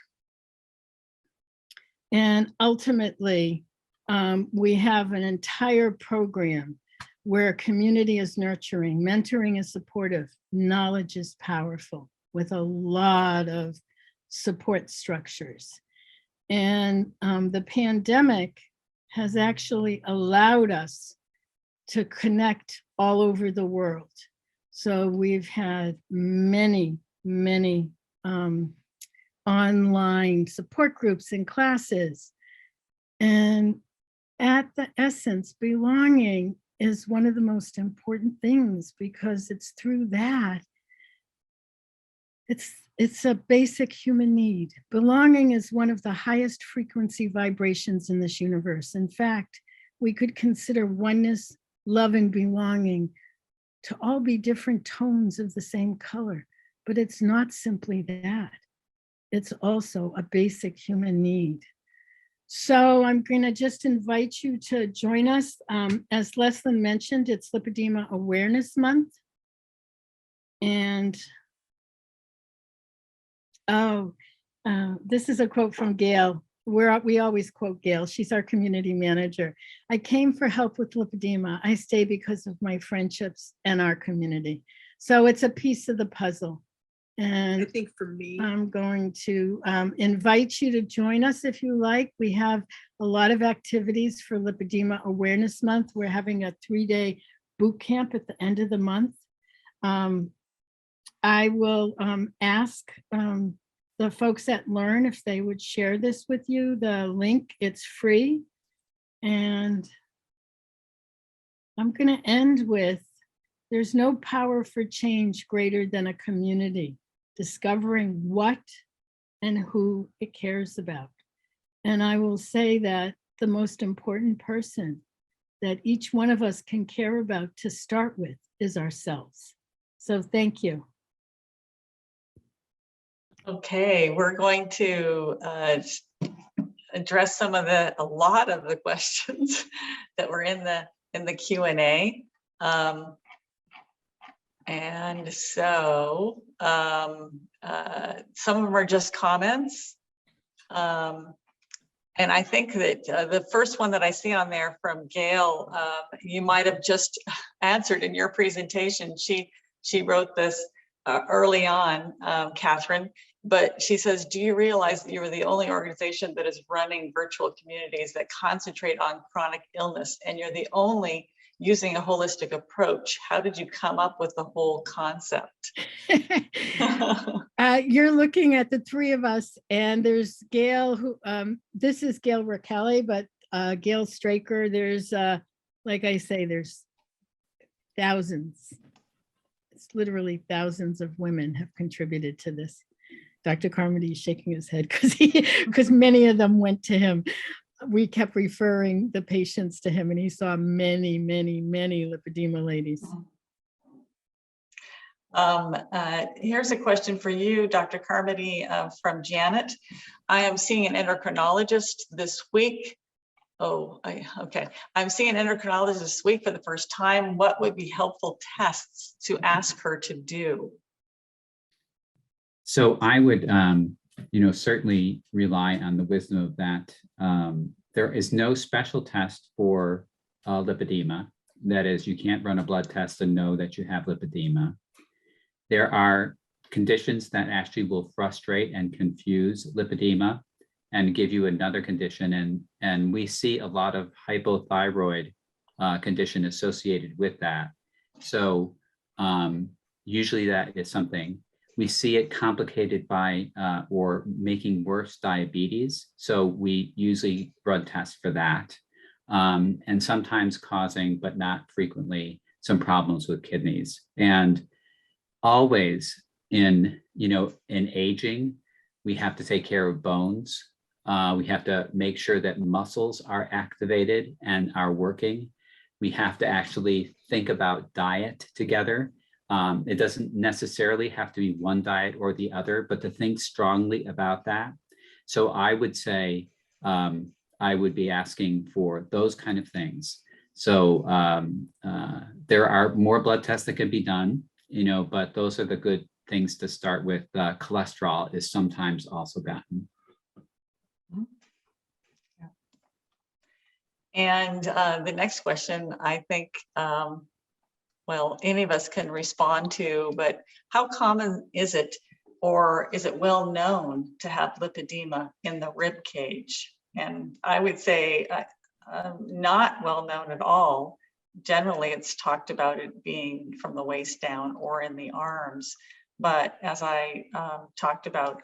Speaker 4: And ultimately, we have an entire program where community is nurturing, mentoring is supportive, knowledge is powerful, with a lot of support structures. And the pandemic has actually allowed us to connect all over the world. So we've had many, many online support groups and classes. And at the essence, belonging is one of the most important things, because it's through that, it's a basic human need. Belonging is one of the highest frequency vibrations in this universe. In fact, we could consider oneness, love, and belonging to all be different tones of the same color, but it's not simply that. It's also a basic human need. So I'm going to just invite you to join us. As Leslyn mentioned, it's Lipedema Awareness Month. And this is a quote from Gail. we always quote Gail. She's our community manager. I came for help with lipedema. I stay because of my friendships and our community. So it's a piece of the puzzle. And
Speaker 5: I think for me,
Speaker 4: I'm going to invite you to join us if you like. We have a lot of activities for Lipedema Awareness Month. We're having a 3-day boot camp at the end of the month. I will ask the folks at LE&RN if they would share this with you. The link, it's free. And I'm going to end with, there's no power for change greater than a community discovering what and who it cares about. And I will say that the most important person that each one of us can care about to start with is ourselves. So thank you.
Speaker 2: Okay, we're going to address a lot of the questions that were in the Q&A. And so some of them are just comments. And I think that the first one that I see on there from Gail, you might have just answered in your presentation. She wrote this early on, Catherine, but she says, do you realize that you are the only organization that is running virtual communities that concentrate on chronic illness, and you're the only using a holistic approach? How did you come up with the whole concept?
Speaker 4: You're looking at the three of us, and there's Gail, who this is Gail Rakelli, but Gail Straker, there's like I say, there's thousands. It's literally thousands of women have contributed to this. Dr. Carmody is shaking his head because many of them went to him. We kept referring the patients to him, and he saw many, many, many lipedema ladies.
Speaker 2: Here's a question for you, Dr. Carmody, from Janet. I am seeing an endocrinologist this week. Okay. I'm seeing an endocrinologist this week for the first time. What would be helpful tests to ask her to do?
Speaker 3: So I would, certainly rely on the wisdom of that. There is no special test for lipedema. That is, you can't run a blood test and know that you have lipedema. There are conditions that actually will frustrate and confuse lipedema and give you another condition. And we see a lot of hypothyroid condition associated with that. So usually that is something. We see it complicated by or making worse diabetes. So we usually blood test for that. And sometimes causing, but not frequently, some problems with kidneys. And always in aging, we have to take care of bones. We have to make sure that muscles are activated and are working. We have to actually think about diet together. It doesn't necessarily have to be one diet or the other, but to think strongly about that. So I would say I would be asking for those kind of things. So there are more blood tests that can be done, but those are the good things to start with. Cholesterol is sometimes also gotten.
Speaker 2: And the next question, I think, well, any of us can respond to, but how common is it, or is it well known to have lipedema in the rib cage? And I would say not well known at all. Generally, it's talked about it being from the waist down or in the arms. But as I talked about,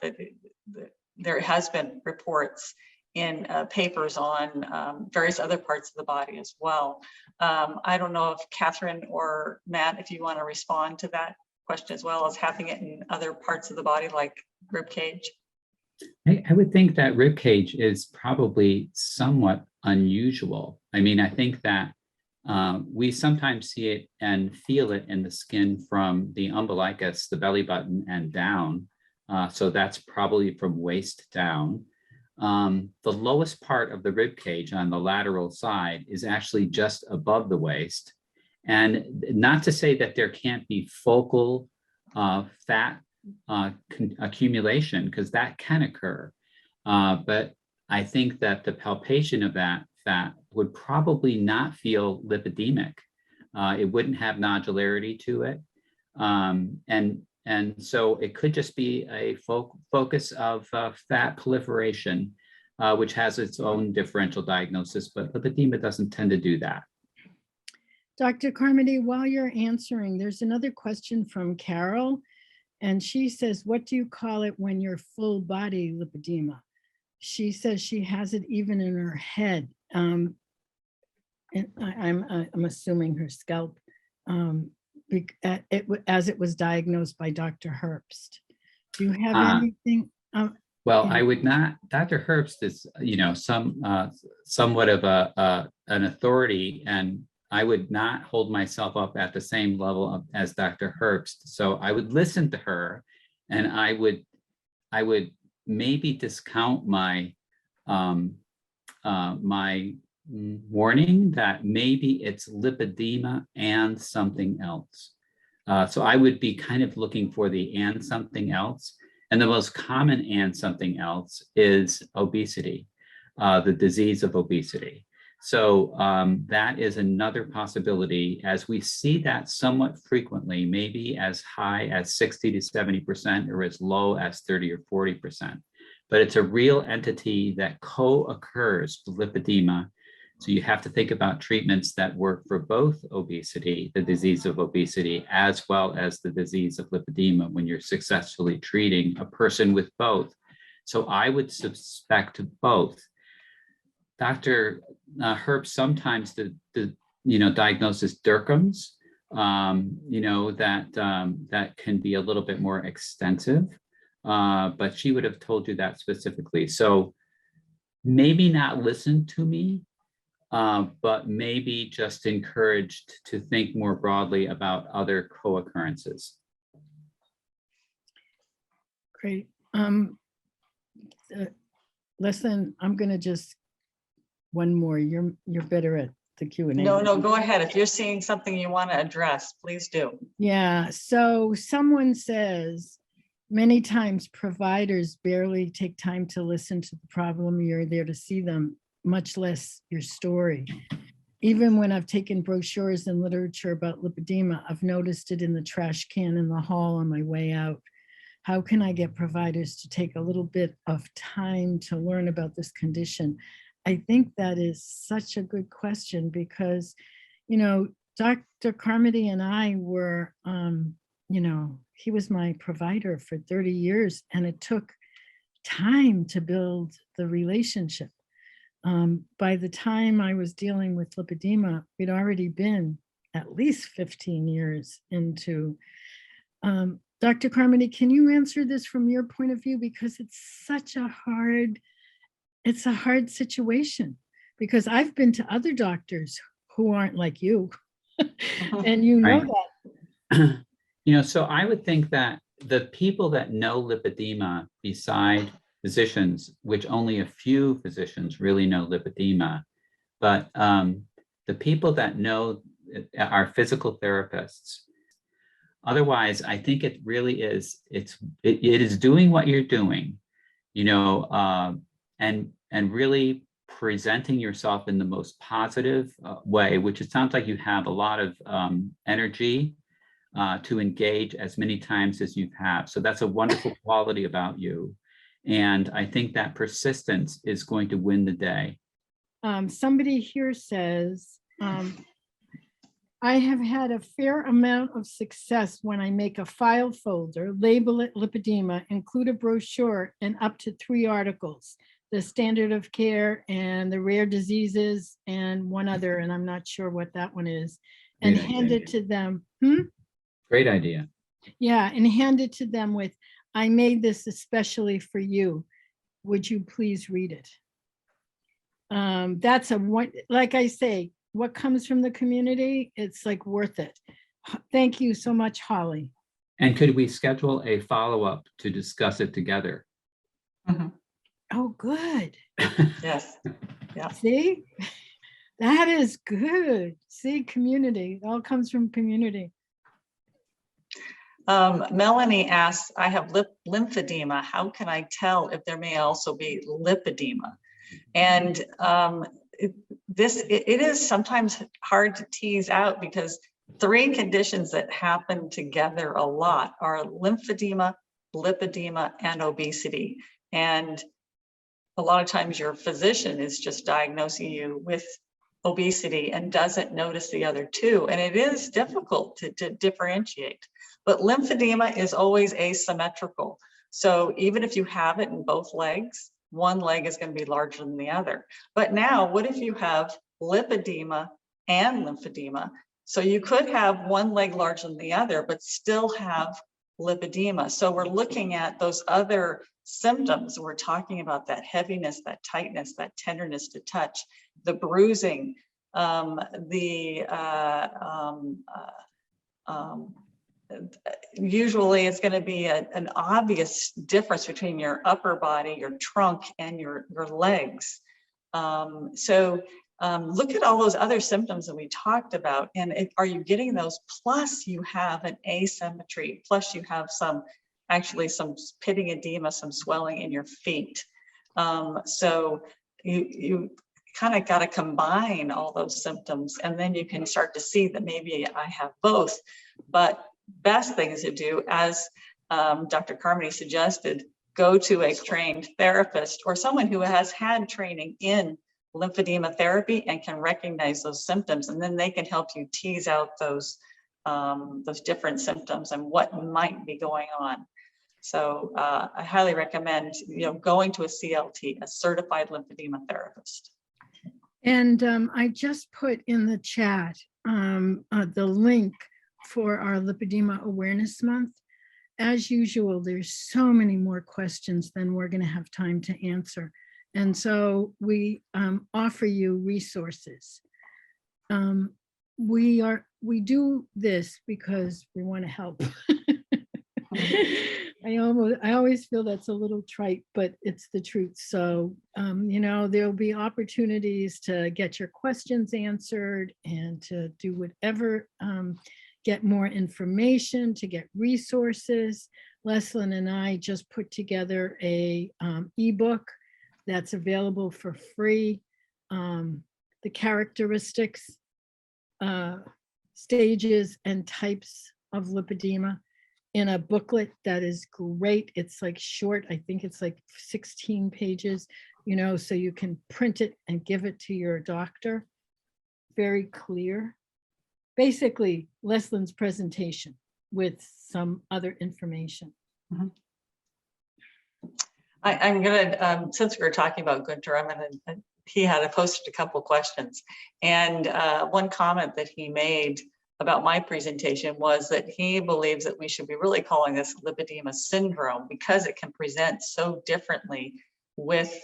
Speaker 2: there has been reports in papers on various other parts of the body as well. I don't know if Catherine or Matt, if you want to respond to that question as well as having it in other parts of the body like rib cage.
Speaker 3: I would think that rib cage is probably somewhat unusual. I mean, I think that we sometimes see it and feel it in the skin from the umbilicus, the belly button, and down. So that's probably from waist down. The lowest part of the rib cage on the lateral side is actually just above the waist. And not to say that there can't be focal fat accumulation, because that can occur. But I think that the palpation of that fat would probably not feel lipidemic. It wouldn't have nodularity to it. And so it could just be a focus of fat proliferation, which has its own differential diagnosis, but lipedema doesn't tend to do that.
Speaker 4: Dr. Carmody, while you're answering, there's another question from Carol. And she says, what do you call it when you're full body lipedema? She says she has it even in her head. And I'm assuming her scalp, as it was diagnosed by Dr. Herbst. Do you have anything?
Speaker 3: Well, I would not. Dr. Herbst is, somewhat of an authority, and I would not hold myself up at the same level as Dr. Herbst. So I would listen to her, and I would maybe discount my my warning that maybe it's lipedema and something else. So I would be kind of looking for the and something else. And the most common and something else is obesity, the disease of obesity. So that is another possibility, as we see that somewhat frequently, maybe as high as 60 to 70% or as low as 30 or 40%. But it's a real entity that co-occurs with lipedema. So you have to think about treatments that work for both obesity, the disease of obesity, as well as the disease of lipedema when you're successfully treating a person with both. So I would suspect both. Dr. Herbst sometimes diagnoses Derkham's, that can be a little bit more extensive, but she would have told you that specifically. So maybe not listen to me, but maybe just encouraged to think more broadly about other co-occurrences.
Speaker 4: Great. Leslyn, I'm going to just one more. You're better at the Q&A.
Speaker 2: No, go ahead. If you're seeing something you want to address, please do.
Speaker 4: Yeah. So someone says many times providers barely take time to listen to the problem. You're there to see them, much less your story. Even when I've taken brochures and literature about lipedema, I've noticed it in the trash can in the hall on my way out. How can I get providers to take a little bit of time to learn about this condition? I think that is such a good question because, Dr. Carmody and I were, he was my provider for 30 years, and it took time to build the relationship. By the time I was dealing with lipedema, we'd already been at least 15 years into. Dr. Carmody, can you answer this from your point of view? Because it's such a hard situation, because I've been to other doctors who aren't like you, and
Speaker 3: Right.
Speaker 4: that.
Speaker 3: So I would think that the people that know lipedema beside physicians, which only a few physicians really know lipedema, but the people that know are physical therapists. Otherwise, I think it really is, it is doing what you're doing, and really presenting yourself in the most positive way, which it sounds like you have a lot of energy to engage as many times as you have. So that's a wonderful quality about you. And I think that persistence is going to win the day.
Speaker 4: Somebody here says, I have had a fair amount of success when I make a file folder, label it lipedema, include a brochure and up to 3 articles, the standard of care and the rare diseases and one other, and I'm not sure what that one is, and hand it to them.
Speaker 3: Great idea.
Speaker 4: Yeah, and hand it to them with, I made this especially for you. Would you please read it? That's like I say, what comes from the community, it's like worth it. Thank you so much, Holly.
Speaker 3: And could we schedule a follow-up to discuss it together?
Speaker 2: Mm-hmm.
Speaker 4: Oh, good.
Speaker 2: Yes. Yeah.
Speaker 4: See, that is good. See, community, it all comes from community.
Speaker 2: Melanie asks, I have lymphedema. How can I tell if there may also be lipedema? And it is sometimes hard to tease out because three conditions that happen together a lot are lymphedema, lipedema, and obesity. And a lot of times your physician is just diagnosing you with obesity and doesn't notice the other two. And it is difficult to differentiate. But lymphedema is always asymmetrical. So even if you have it in both legs, one leg is going to be larger than the other. But now, what if you have lipedema and lymphedema? So you could have one leg larger than the other, but still have lipedema. So we're looking at those other symptoms. We're talking about that heaviness, that tightness, that tenderness to touch, the bruising, usually it's going to be an obvious difference between your upper body, your trunk, and your legs. Look at all those other symptoms that we talked about, and are you getting those? Plus you have an asymmetry, plus you have some pitting edema, some swelling in your feet. So you kind of got to combine all those symptoms, and then you can start to see that maybe I have both. But best thing is to do, as Dr. Carmody suggested, go to a trained therapist or someone who has had training in lymphedema therapy and can recognize those symptoms, and then they can help you tease out those different symptoms and what might be going on. So I highly recommend going to a CLT, a certified lymphedema therapist.
Speaker 4: And I just put in the chat the link for our Lipedema Awareness Month. As usual, there's so many more questions than we're going to have time to answer. And so we offer you resources. We do this because we want to help. I always feel that's a little trite, but it's the truth. So, there'll be opportunities to get your questions answered and to do whatever, get more information, to get resources. Leslyn and I just put together a ebook that's available for free. The characteristics, stages, and types of lipedema in a booklet that is great. It's like short, I think it's like 16 pages, so you can print it and give it to your doctor. Very clear. Basically, Leslyn's presentation with some other information.
Speaker 2: Mm-hmm. I'm gonna, since we were talking about Gunter, he had posted a couple questions, and one comment that he made about my presentation was that he believes that we should be really calling this lipedema syndrome because it can present so differently with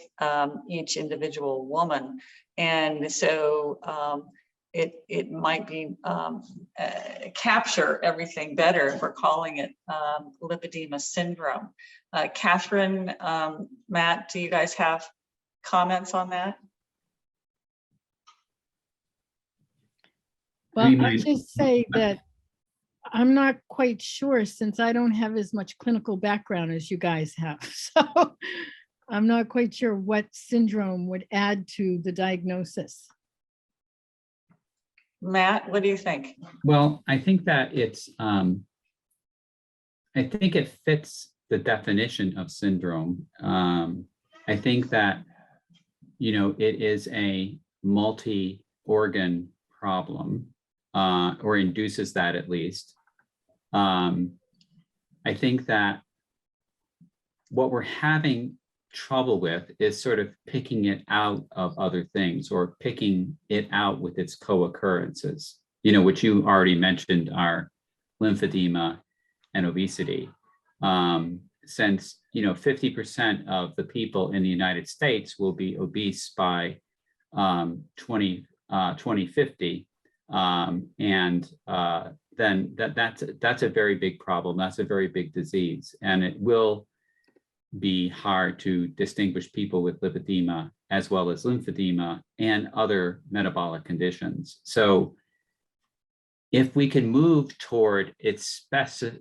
Speaker 2: each individual woman. And so it might be capture everything better if we're calling it lipedema syndrome. Catherine, Matt, do you guys have comments on that?
Speaker 4: Well, I'll just say that I'm not quite sure, since I don't have as much clinical background as you guys have. So I'm not quite sure what syndrome would add to the diagnosis.
Speaker 2: Matt, what do you think?
Speaker 3: Well, I think that I think it fits the definition of syndrome. I think that, it is a multi-organ problem, or induces that at least. I think that what we're having trouble with is sort of picking it out of other things, or picking it out with its co-occurrences, which you already mentioned are lymphedema and obesity. Since 50% of the people in the United States will be obese by 2050, then that's a very big problem. That's a very big disease, and it will be hard to distinguish people with lipedema as well as lymphedema and other metabolic conditions. So if we can move toward its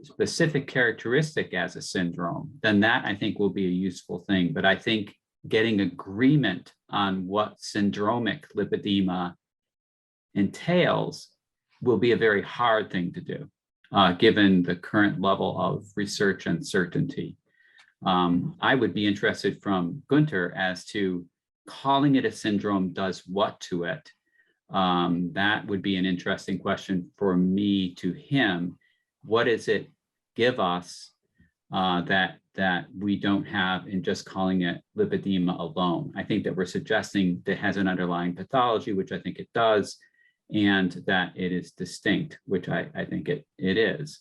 Speaker 3: specific characteristic as a syndrome, then that I think will be a useful thing. But I think getting agreement on what syndromic lipedema entails will be a very hard thing to do, given the current level of research uncertainty. I would be interested from Gunter as to calling it a syndrome does what to it. That would be an interesting question for me to him. What does it give us that we don't have in just calling it lipedema alone? I think that we're suggesting that it has an underlying pathology, which I think it does, and that it is distinct, which I think it is.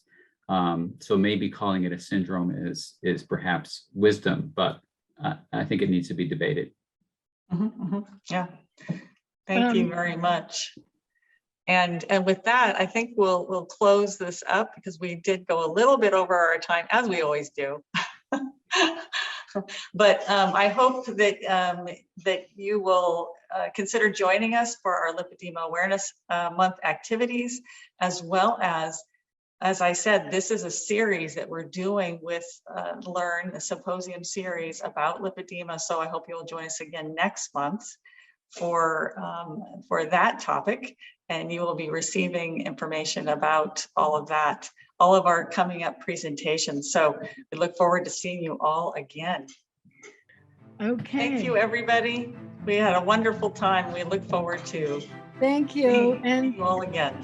Speaker 3: So maybe calling it a syndrome is perhaps wisdom, but I think it needs to be debated.
Speaker 2: Yeah, thank you very much. And with that, I think we'll close this up because we did go a little bit over our time, as we always do. But I hope that that you will consider joining us for our Lipedema Awareness Month activities, as well as I said, this is a series that we're doing with LE&RN, the symposium series about lipedema. So I hope you'll join us again next month for that topic, and you will be receiving information about all of that, all of our coming up presentations. So we look forward to seeing you all again.
Speaker 4: Okay.
Speaker 2: Thank you, everybody. We had a wonderful time. We look forward to
Speaker 4: Thank you.
Speaker 2: seeing you all again.